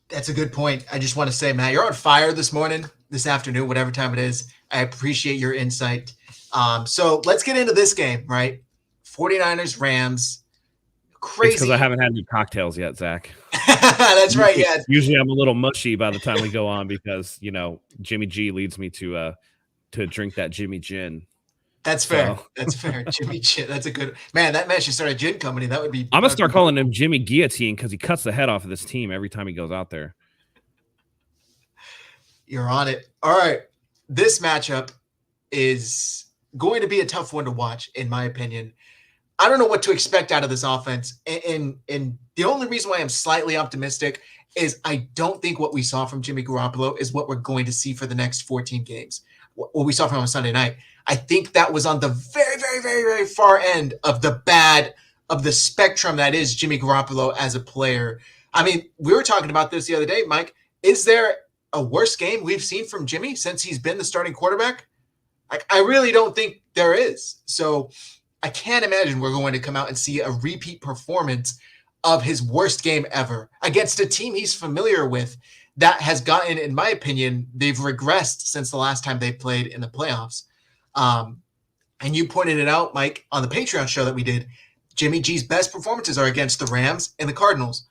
That's a good point. I just want to say, Matt, you're on fire this afternoon, whatever time it is. I appreciate your insight. So let's get into this game, right? 49ers, Rams. Crazy. Because I haven't had any cocktails yet, Zach. That's right. Yeah. Usually I'm a little mushy by the time we go on because, Jimmy G leads me to drink that Jimmy Gin. That's fair. So. That's fair. Jimmy Gin. That's a good man. That man should start a gin company. That would be. I'm gonna start calling him Jimmy Guillotine because he cuts the head off of this team every time he goes out there. You're on it. All right. This matchup is going to be a tough one to watch, in my opinion. I don't know what to expect out of this offense. And the only reason why I'm slightly optimistic is I don't think what we saw from Jimmy Garoppolo is what we're going to see for the next 14 games. What we saw from him on Sunday night. I think that was on the very, very, very, very far end of the spectrum that is Jimmy Garoppolo as a player. I mean, we were talking about this the other day, Mike. Is there a worse game we've seen from Jimmy since he's been the starting quarterback? I really don't think there is. So I can't imagine we're going to come out and see a repeat performance of his worst game ever against a team he's familiar with that has gotten, in my opinion, they've regressed since the last time they played in the playoffs. And you pointed it out, Mike, on the Patreon show that we did. Jimmy G's best performances are against the Rams and the Cardinals.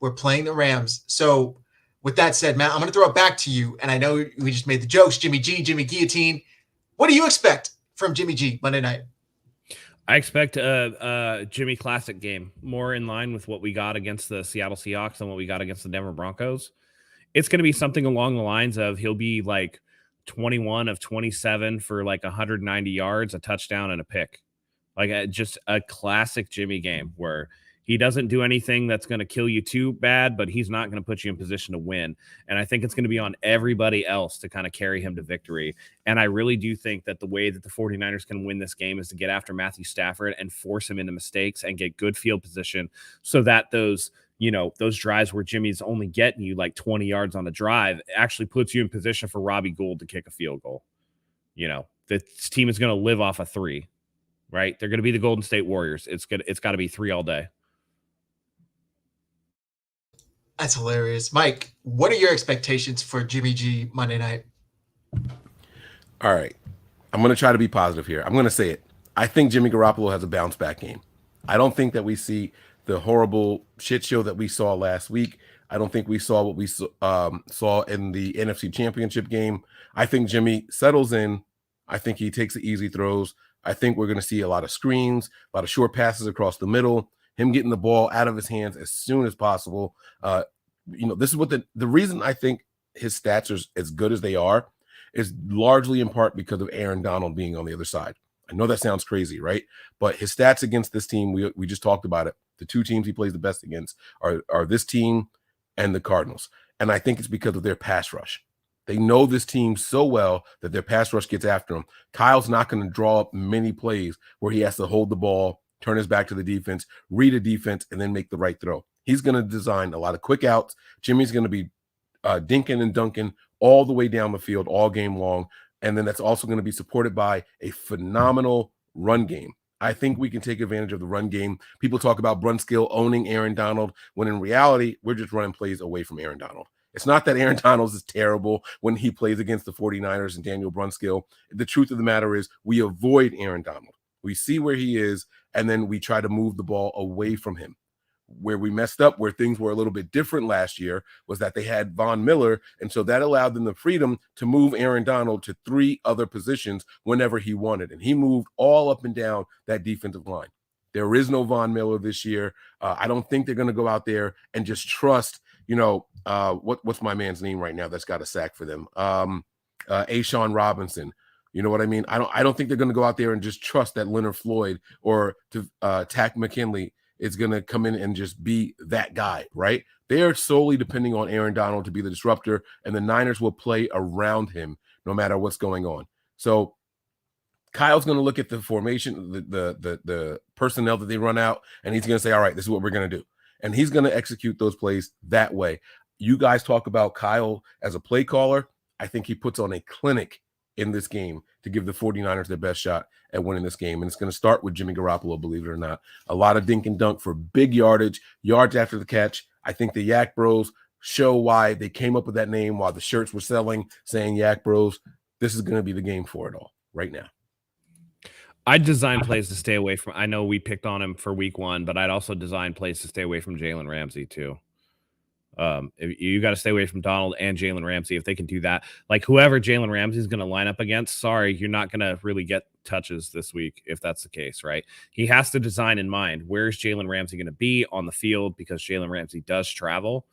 We're playing the Rams. So with that said, Matt, I'm going to throw it back to you. And I know we just made the jokes, Jimmy G, Jimmy Guillotine. What do you expect from Jimmy G Monday night? I expect a Jimmy Classic game, more in line with what we got against the Seattle Seahawks and what we got against the Denver Broncos. It's going to be something along the lines of he'll be like 21 of 27 for like 190 yards, a touchdown, and a pick. Like just a classic Jimmy game where he doesn't do anything that's going to kill you too bad, but he's not going to put you in position to win. And I think it's going to be on everybody else to kind of carry him to victory. And I really do think that the way that the 49ers can win this game is to get after Matthew Stafford and force him into mistakes and get good field position so that those drives where Jimmy's only getting you like 20 yards on the drive actually puts you in position for Robbie Gould to kick a field goal. This team is going to live off a 3, right? They're going to be the Golden State Warriors. It's got to be 3 all day. That's hilarious. Mike, what are your expectations for Jimmy G Monday night? All right. I'm going to try to be positive here. I'm going to say it. I think Jimmy Garoppolo has a bounce back game. I don't think that we see the horrible shit show that we saw last week. I don't think we saw what we saw in the NFC Championship game. I think Jimmy settles in. I think he takes the easy throws. I think we're going to see a lot of screens, a lot of short passes across the middle, him getting the ball out of his hands as soon as possible. This is what the reason I think his stats are as good as they are is largely in part because of Aaron Donald being on the other side. I know that sounds crazy, right? But his stats against this team, we just talked about it. The two teams he plays the best against are this team and the Cardinals. And I think it's because of their pass rush. They know this team so well that their pass rush gets after them. Kyle's not going to draw up many plays where he has to hold the ball, turn his back to the defense, read a defense, and then make the right throw. He's going to design a lot of quick outs. Jimmy's going to be dinking and dunking all the way down the field all game long. And then that's also going to be supported by a phenomenal run game. I think we can take advantage of the run game. People talk about Brunskill owning Aaron Donald, when in reality, we're just running plays away from Aaron Donald. It's not that Aaron Donald is terrible when he plays against the 49ers and Daniel Brunskill. The truth of the matter is we avoid Aaron Donald. We see where he is, and then we try to move the ball away from him. Where we messed up, where things were a little bit different last year, was that they had Von Miller, and so that allowed them the freedom to move Aaron Donald to 3 other positions whenever he wanted, and he moved all up and down that defensive line. There is no Von Miller this year. I don't think they're going to go out there and just trust, what's my man's name right now that's got a sack for them? Ashawn Robinson. You know what I mean? I don't think they're going to go out there and just trust that Leonard Floyd or Tack McKinley is going to come in and just be that guy, right? They are solely depending on Aaron Donald to be the disruptor, and the Niners will play around him no matter what's going on. So Kyle's going to look at the formation, the personnel that they run out, and he's going to say, all right, this is what we're going to do. And he's going to execute those plays that way. You guys talk about Kyle as a play caller. I think he puts on a clinic in this game to give the 49ers their best shot at winning this game. And it's going to start with Jimmy Garoppolo, believe it or not. A lot of dink and dunk for big yardage, yards after the catch. I think the Yak Bros show why they came up with that name, while the shirts were selling, saying Yak Bros. This is going to be the game for it all right now. I'd design plays to stay away from. I know we picked on him for week 1, but I'd also design plays to stay away from Jalen Ramsey too. You got to stay away from Donald and Jalen Ramsey if they can do that. Like whoever Jalen Ramsey is going to line up against, sorry, you're not going to really get touches this week if that's the case, right? He has to design in mind, where's Jalen Ramsey going to be on the field, because Jalen Ramsey does travel,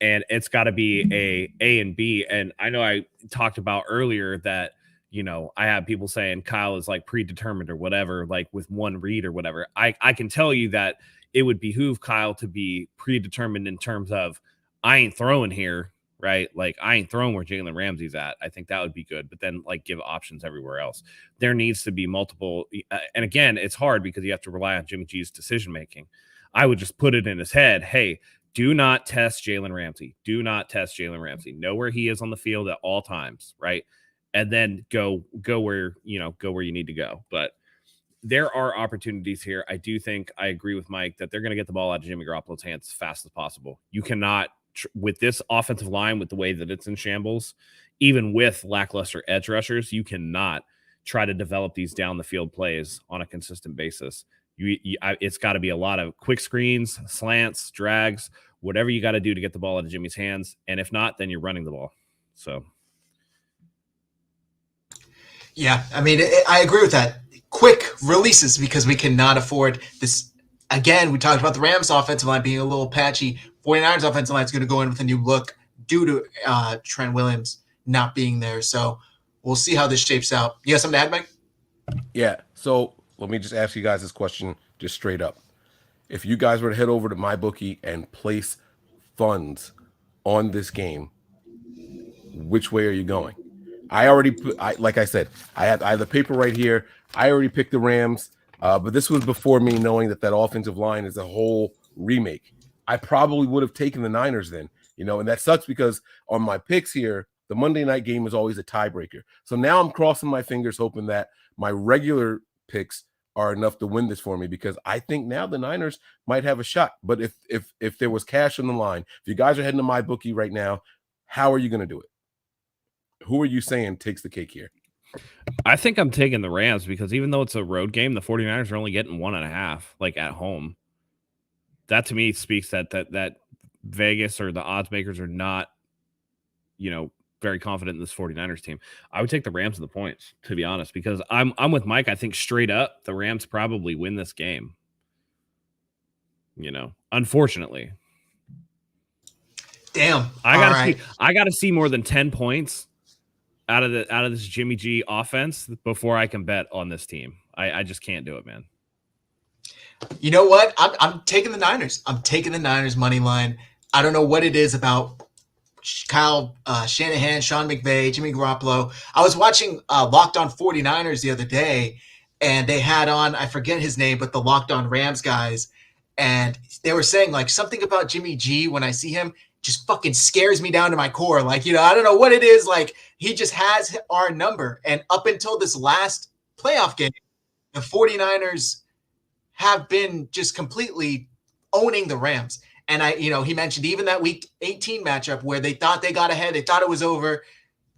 and it's got to be A and B. And I know I talked about earlier that, I have people saying Kyle is like predetermined or whatever, like with one read or whatever. I can tell you that it would behoove Kyle to be predetermined in terms of, I ain't throwing here, right? Like I ain't throwing where Jalen Ramsey's at. I think that would be good, but then like give options everywhere else. There needs to be multiple. And again, it's hard because you have to rely on Jimmy G's decision-making. I would just put it in his head. Hey, do not test Jalen Ramsey. Do not test Jalen Ramsey. Know where he is on the field at all times, right? And then go where you need to go. But there are opportunities here. I do think I agree with Mike that they're going to get the ball out of Jimmy Garoppolo's hands as fast as possible. You cannot, with this offensive line, with the way that it's in shambles, even with lackluster edge rushers, you cannot try to develop these down the field plays on a consistent basis. It's got to be a lot of quick screens, slants, drags, whatever you got to do to get the ball out of Jimmy's hands. And if not, then you're running the ball. So. Yeah, I mean, I agree with that. Quick releases, because we cannot afford this. Again, we talked about the Rams offensive line being a little patchy. 49ers offensive line is going to go in with a new look due to Trent Williams not being there. So we'll see how this shapes out. You have something to add, Mike? Yeah. So let me just ask you guys this question just straight up. If you guys were to head over to MyBookie and place funds on this game, which way are you going? Like I said, I have the paper right here. I already picked the Rams, but this was before me knowing that offensive line is a whole remake. I probably would have taken the Niners then, and that sucks because on my picks here, the Monday night game is always a tiebreaker. So now I'm crossing my fingers, hoping that my regular picks are enough to win this for me, because I think now the Niners might have a shot. But if there was cash on the line, if you guys are heading to MyBookie right now, how are you going to do it? Who are you saying takes the cake here? I think I'm taking the Rams, because even though it's a road game, the 49ers are only getting 1.5, like at home. That to me speaks that Vegas or the odds makers are not, very confident in this 49ers team. I would take the Rams in the points, to be honest, because I'm with Mike. I think straight up the Rams probably win this game. Unfortunately. Damn. I gotta see more than 10 points out of this Jimmy G offense before I can bet on this team. I just can't do it, man. You know what? I'm taking the Niners. I'm taking the Niners money line. I don't know what it is about Kyle Shanahan, Sean McVay, Jimmy Garoppolo. I was watching Locked On 49ers the other day, and they had on, I forget his name, but the Locked On Rams guys, and they were saying like something about Jimmy G when I see him just fucking scares me down to my core. Like, I don't know what it is. Like, he just has our number. And up until this last playoff game, the 49ers have been just completely owning the Rams. And he mentioned even that week 18 matchup where they thought they got ahead. They thought it was over.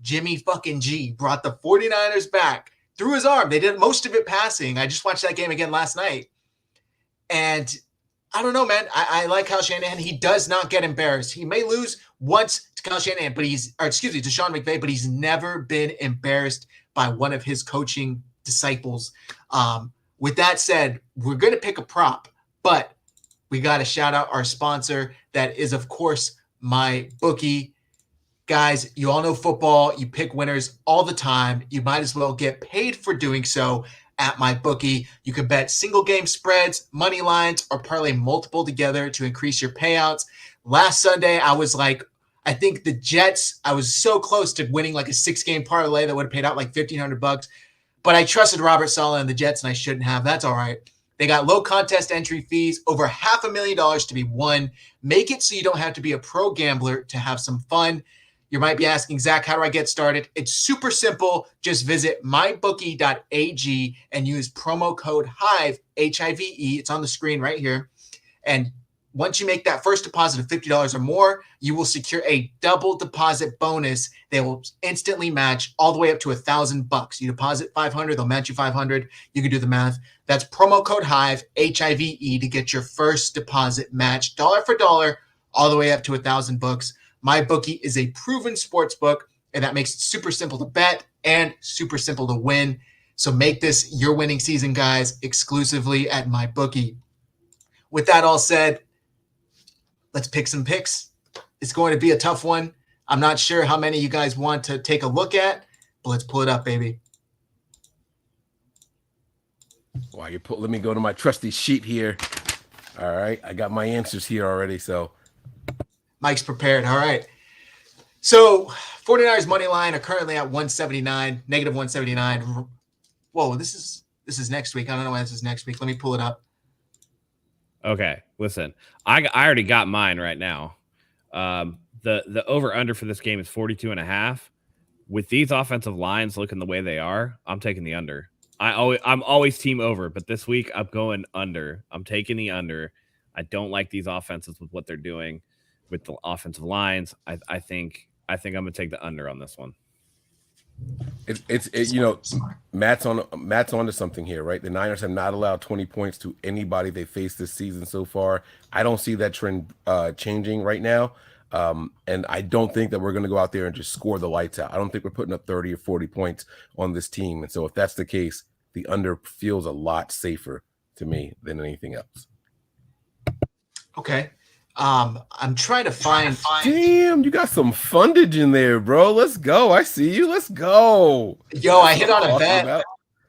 Jimmy fucking G brought the 49ers back through his arm. They did most of it passing. I just watched that game again last night. And I don't know, man. I like Kyle Shanahan. He does not get embarrassed. He may lose once to Kyle Shanahan, to Sean McVay, but he's never been embarrassed by one of his coaching disciples. With that said, we're going to pick a prop, but we got to shout out our sponsor. That is, of course, Mybookie. Guys, you all know football. You pick winners all the time. You might as well get paid for doing so at Mybookie. You can bet single game spreads, money lines, or parlay multiple together to increase your payouts. Last Sunday, I was like, I think the Jets, I was so close to winning like a 6-game parlay that would have paid out like $1,500. But I trusted Robert Saleh and the Jets, and I shouldn't have. That's all right. They got low contest entry fees, over $500,000 to be won. Make it so you don't have to be a pro gambler to have some fun. You might be asking, Zach, how do I get started? It's super simple. Just visit Mybookie.ag and use promo code Hive, H-I-V-E. It's on the screen right here. And once you make that first deposit of $50 or more, you will secure a double deposit bonus. They will instantly match all the way up to $1,000. You deposit $500, they'll match you $500. You can do the math. That's promo code Hive, H-I-V-E, to get your first deposit matched dollar for dollar, all the way up to $1,000. Mybookie is a proven sports book, and that makes it super simple to bet and super simple to win. So make this your winning season, guys, exclusively at Mybookie. With that all said, let's pick some picks. It's going to be a tough one. I'm not sure how many you guys want to take a look at, but let's pull it up, baby. Let me go to my trusty sheet here. All right. I got my answers here already. So Mike's prepared. All right. So 49ers money line are currently at 179, negative 179. Whoa, this is next week. I don't know why this is next week. Let me pull it up. Okay, listen. I already got mine right now. The over under for this game is 42.5. With these offensive lines looking the way they are, I'm taking the under. I'm always team over, but this week I'm going under. I'm taking the under. I don't like these offenses with what they're doing with the offensive lines. I think I'm gonna take the under on this one. Matt's onto something here, right? The Niners have not allowed 20 points to anybody they faced this season so far. I don't see that trend changing right now. And I don't think that we're going to go out there and just score the lights out. I don't think we're putting up 30 or 40 points on this team. And so if that's the case, the under feels a lot safer to me than anything else. Okay. I'm trying to find. Damn, you got some fundage in there, bro. Let's go. I see you. Let's go. Yo, I hit on a bet.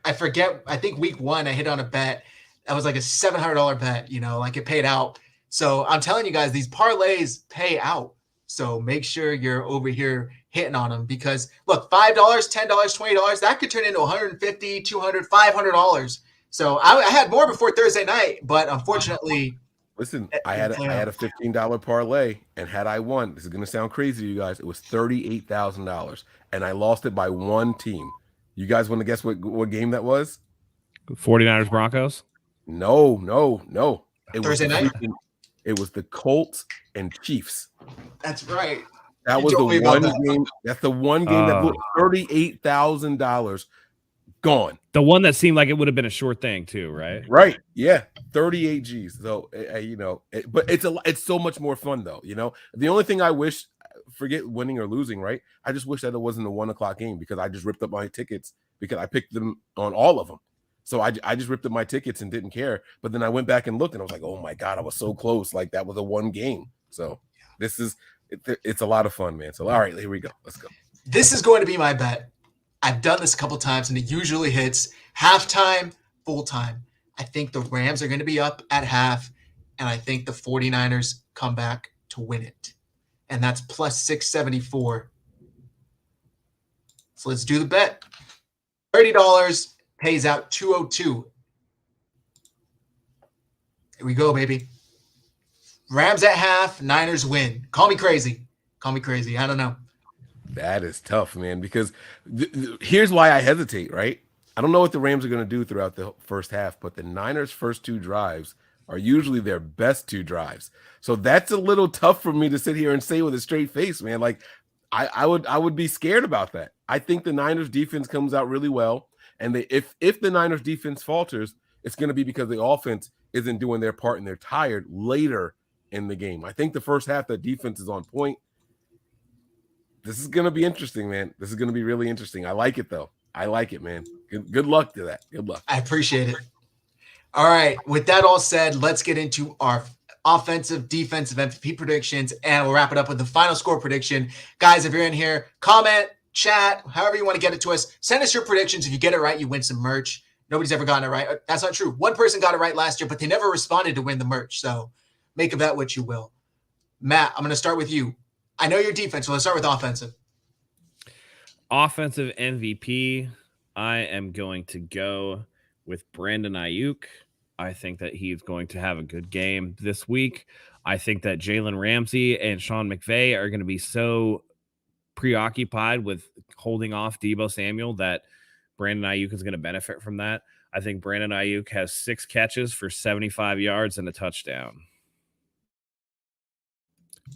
I forget. I think week 1, I hit on a bet. That was like a $700 bet, like it paid out. So I'm telling you guys, these parlays pay out. So make sure you're over here hitting on them because look, $5, $10, $20, that could turn into $150, $200, $500. So I had more before Thursday night, but unfortunately. Listen, I had a $15 parlay, and had I won, this is going to sound crazy to you guys, it was $38,000, and I lost it by one team. You guys want to guess what game that was? 49ers Broncos? No. It Thursday night? It was the Colts and Chiefs. That's right. That was the one game. That's the one game that blew $38,000. gone. The one that seemed like it would have been a short thing too, right? Right. Yeah. 38 G's. So, but it's so much more fun though. The only thing I wish, forget winning or losing, right? I just wish that it wasn't a 1 o'clock game because I just ripped up my tickets because I picked them on all of them. So I just ripped up my tickets and didn't care. But then I went back and looked and I was like, oh my God, I was so close. Like that was a 1 game. So it's a lot of fun, man. So, all right, here we go. Let's go. This is going to be my bet. I've done this a couple times and it usually hits halftime, full time. I think the Rams are going to be up at half, and I think the 49ers come back to win it. And that's plus 674. So let's do the bet. $30 pays out 202. Here we go, baby. Rams at half, Niners win. Call me crazy. Call me crazy. I don't know. That is tough, man, because here's why I hesitate, right? I don't know what the Rams are going to do throughout the first half, but the Niners' first 2 drives are usually their best 2 drives. So that's a little tough for me to sit here and say with a straight face, man. Like I would be scared about that. I think the Niners defense comes out really well. And if the Niners defense falters, it's going to be because the offense isn't doing their part and they're tired later in the game. I think the first half, the defense is on point. This is going to be interesting, man. This is going to be really interesting. I like it, though. I like it, man. Good luck to that. Good luck. I appreciate it. All right. With that all said, let's get into our offensive, defensive MVP predictions, and we'll wrap it up with the final score prediction. Guys, if you're in here, comment, chat, however you want to get it to us. Send us your predictions. If you get it right, you win some merch. Nobody's ever gotten it right. That's not true. One person got it right last year, but they never responded to win the merch. So make of that what you will. Matt, I'm going to start with you. I know your defense, so let's start with offensive. Offensive MVP, I am going to go with Brandon Ayuk. I think that he's going to have a good game this week. I think that Jalen Ramsey and Sean McVay are going to be so preoccupied with holding off Deebo Samuel that Brandon Ayuk is going to benefit from that. I think Brandon Ayuk has 6 catches for 75 yards and a touchdown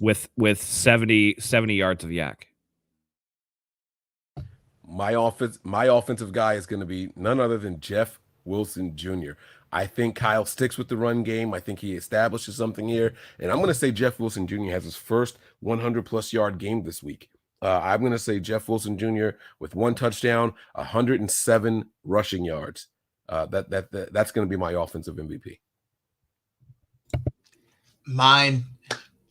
with 70 yards of yak. My offensive guy is going to be none other than Jeff Wilson Jr. I think Kyle sticks with the run game. I think he establishes something here. And I'm going to say Jeff Wilson Jr. has his first 100-plus yard game this week. I'm going to say Jeff Wilson Jr. with 1 touchdown, 107 rushing yards. That's going to be my offensive MVP. Mine,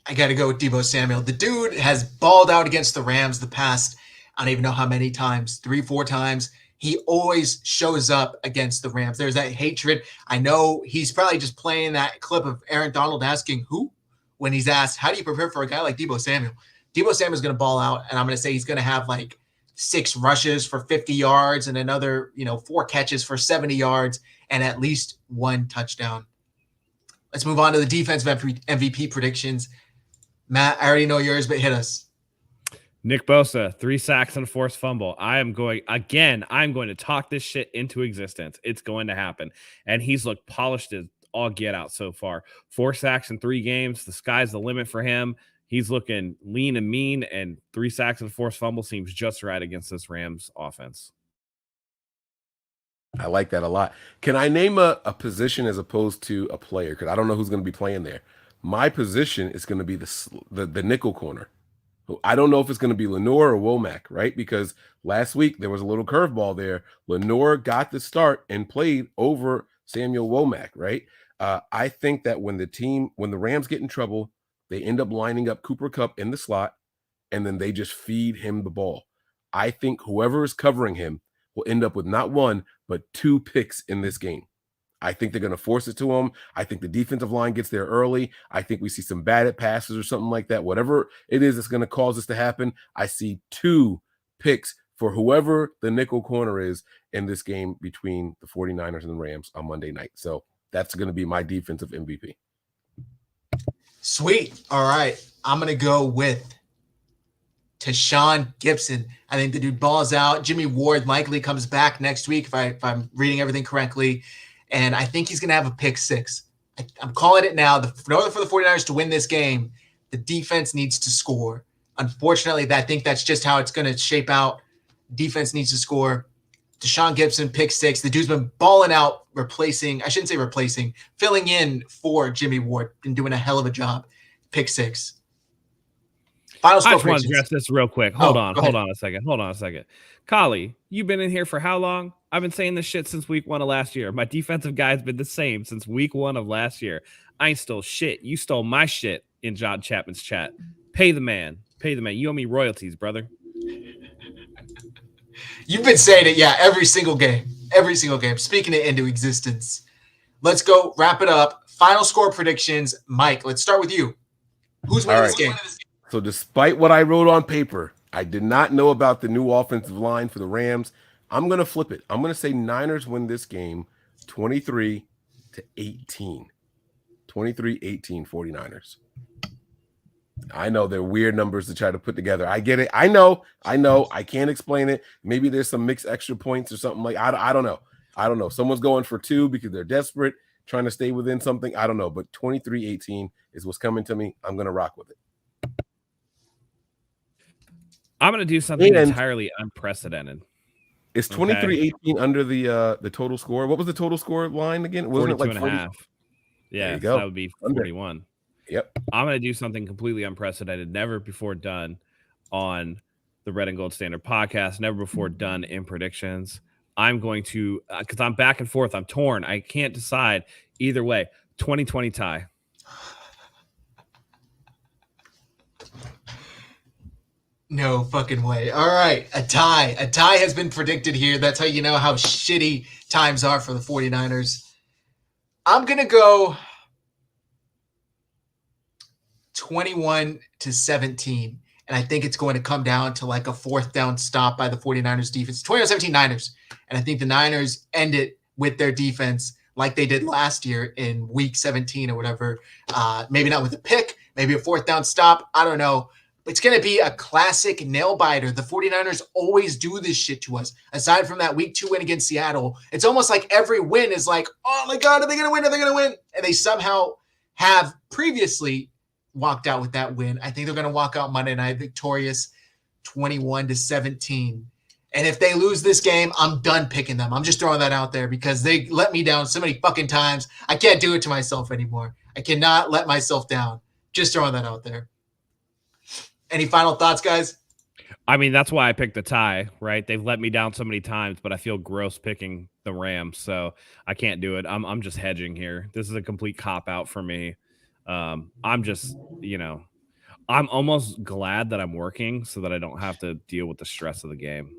I got to go with Deebo Samuel. The dude has balled out against the Rams the past, I don't even know how many times, 3-4 times. He always shows up against the Rams. There's that hatred. I know he's probably just playing that clip of Aaron Donald asking who when he's asked, how do you prepare for a guy like Deebo Samuel? Deebo Samuel's going to ball out, and I'm going to say he's going to have like 6 rushes for 50 yards and another, 4 catches for 70 yards and at least 1 touchdown. Let's move on to the defensive MVP predictions. Matt, I already know yours, but hit us. Nick Bosa, 3 sacks and a forced fumble. I'm going to talk this shit into existence. It's going to happen. And he's looked polished as all get out so far. 4 sacks in 3 games. The sky's the limit for him. He's looking lean and mean, and 3 sacks and a forced fumble seems just right against this Rams offense. I like that a lot. Can I name a position as opposed to a player? Because I don't know who's going to be playing there. My position is going to be the nickel corner. I don't know if it's going to be Lenore or Womack, right? Because last week there was a little curveball there. Lenore got the start and played over Samuel Womack, right? I think that when the Rams get in trouble, they end up lining up Cooper Kupp in the slot, and then they just feed him the ball. I think whoever is covering him will end up with not 1, but 2 picks in this game. I think they're going to force it to him. I think the defensive line gets there early. I think we see some batted passes or something like that. Whatever it is that's going to cause this to happen, I see 2 picks for whoever the nickel corner is in this game between the 49ers and the Rams on Monday night. So that's going to be my defensive MVP. Sweet. All right. I'm going to go with Tashaun Gibson. I think the dude balls out. Jimmy Ward likely comes back next week if I'm reading everything correctly. And I think he's going to have a pick 6. I'm calling it now. In order for the 49ers to win this game, the defense needs to score. Unfortunately, I think that's just how it's going to shape out. Defense needs to score. Deshaun Gibson, pick 6. The dude's been balling out, filling in for Jimmy Ward and doing a hell of a job. Pick 6. Final score I just want to predictions. address this real quick. Hold on a second. Collie, you've been in here for how long? I've been saying this shit since week 1 of last year. My defensive guy has been the same since week 1 of last year. I ain't stole shit. You stole my shit in John Chapman's chat. Pay the man. You owe me royalties, brother. You've been saying it, every single game. Speaking it into existence. Let's go wrap it up. Final score predictions. Mike, let's start with you. Who's winning this game? So despite what I wrote on paper, I did not know about the new offensive line for the Rams. I'm going to flip it. I'm going to say Niners win this game 23-18. 23-18 49ers. I know they're weird numbers to try to put together. I get it. I know. I can't explain it. Maybe there's some mixed extra points or something like I don't know. Someone's going for 2 because they're desperate, trying to stay within something. I don't know. But 23-18 is what's coming to me. I'm going to rock with it. I'm going to do something entirely unprecedented. Is 23-18 under the total score? What was the total score line again? Wasn't it like 42.5? Yeah, so that would be 41. Yep. I'm going to do something completely unprecedented, never before done on the Red and Gold Standard podcast, never before done in predictions. I'm going to, because I'm back and forth. I'm torn. I can't decide either way. 2020 tie. No fucking way. All right, a tie. A tie has been predicted here. That's how you know how shitty times are for the 49ers. I'm going to go 21-17. And I think it's going to come down to like a 4th down stop by the 49ers defense. 21-17 Niners. And I think the Niners end it with their defense like they did last year in week 17 or whatever. Maybe not with a pick, maybe a 4th down stop. I don't know. It's going to be a classic nail biter. The 49ers always do this shit to us. Aside from that week 2 win against Seattle, it's almost like every win is like, oh my God, are they going to win? Are they going to win? And they somehow have previously walked out with that win. I think they're going to walk out Monday night victorious 21-17. And if they lose this game, I'm done picking them. I'm just throwing that out there because they let me down so many fucking times. I can't do it to myself anymore. I cannot let myself down. Just throwing that out there. Any final thoughts, guys? I mean, that's why I picked the tie, right? They've let me down so many times, but I feel gross picking the Rams, so I can't do it. I'm just hedging here. This is a complete cop-out for me. I'm just, I'm almost glad that I'm working so that I don't have to deal with the stress of the game.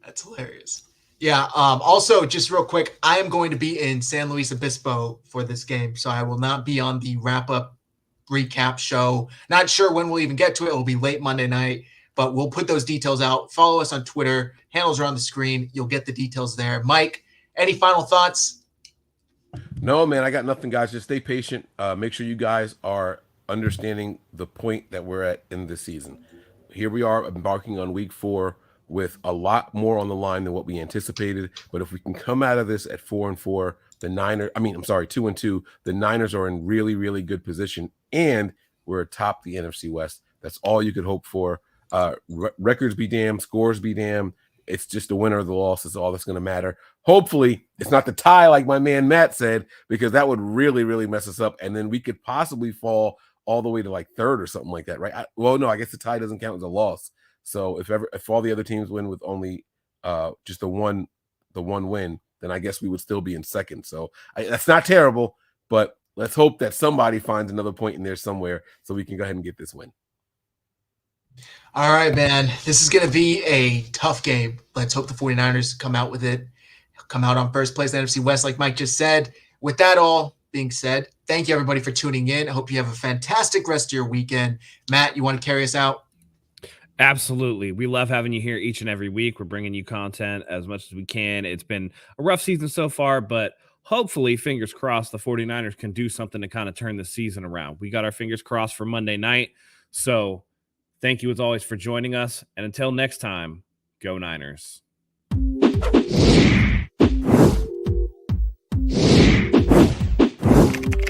That's hilarious. Yeah. Also, just real quick, I am going to be in San Luis Obispo for this game, so I will not be on the wrap-up recap show. Not sure when we'll even get to it. It will be late Monday night, but we'll put those details out. Follow us on Twitter. Handles are on the screen. You'll get the details there. Mike, any final thoughts? No, man, I got nothing, guys. Just stay patient. Make sure you guys are understanding the point that we're at in this season. Here we are embarking on week 4 with a lot more on the line than what we anticipated. But if we can come out of this at 4-4, 2-2, the Niners are in really, really good position. And we're atop the NFC West. That's all you could hope for. Records be damned, scores be damned. It's just the winner or the loss is all that's going to matter. Hopefully, it's not the tie like my man Matt said, because that would really, really mess us up. And then we could possibly fall all the way to like 3rd or something like that, right? No, I guess the tie doesn't count as a loss. So if all the other teams win with only just the one win, then I guess we would still be in 2nd. So that's not terrible, but let's hope that somebody finds another point in there somewhere so we can go ahead and get this win. All right, man. This is going to be a tough game. Let's hope the 49ers come out with it, come out on first place in the NFC West, like Mike just said. With that all being said, thank you, everybody, for tuning in. I hope you have a fantastic rest of your weekend. Matt, you want to carry us out? Absolutely. We love having you here each and every week. We're bringing you content as much as we can. It's been a rough season so far, but hopefully, fingers crossed, the 49ers can do something to kind of turn the season around. We got our fingers crossed for Monday night. So thank you as always for joining us. And until next time, go Niners.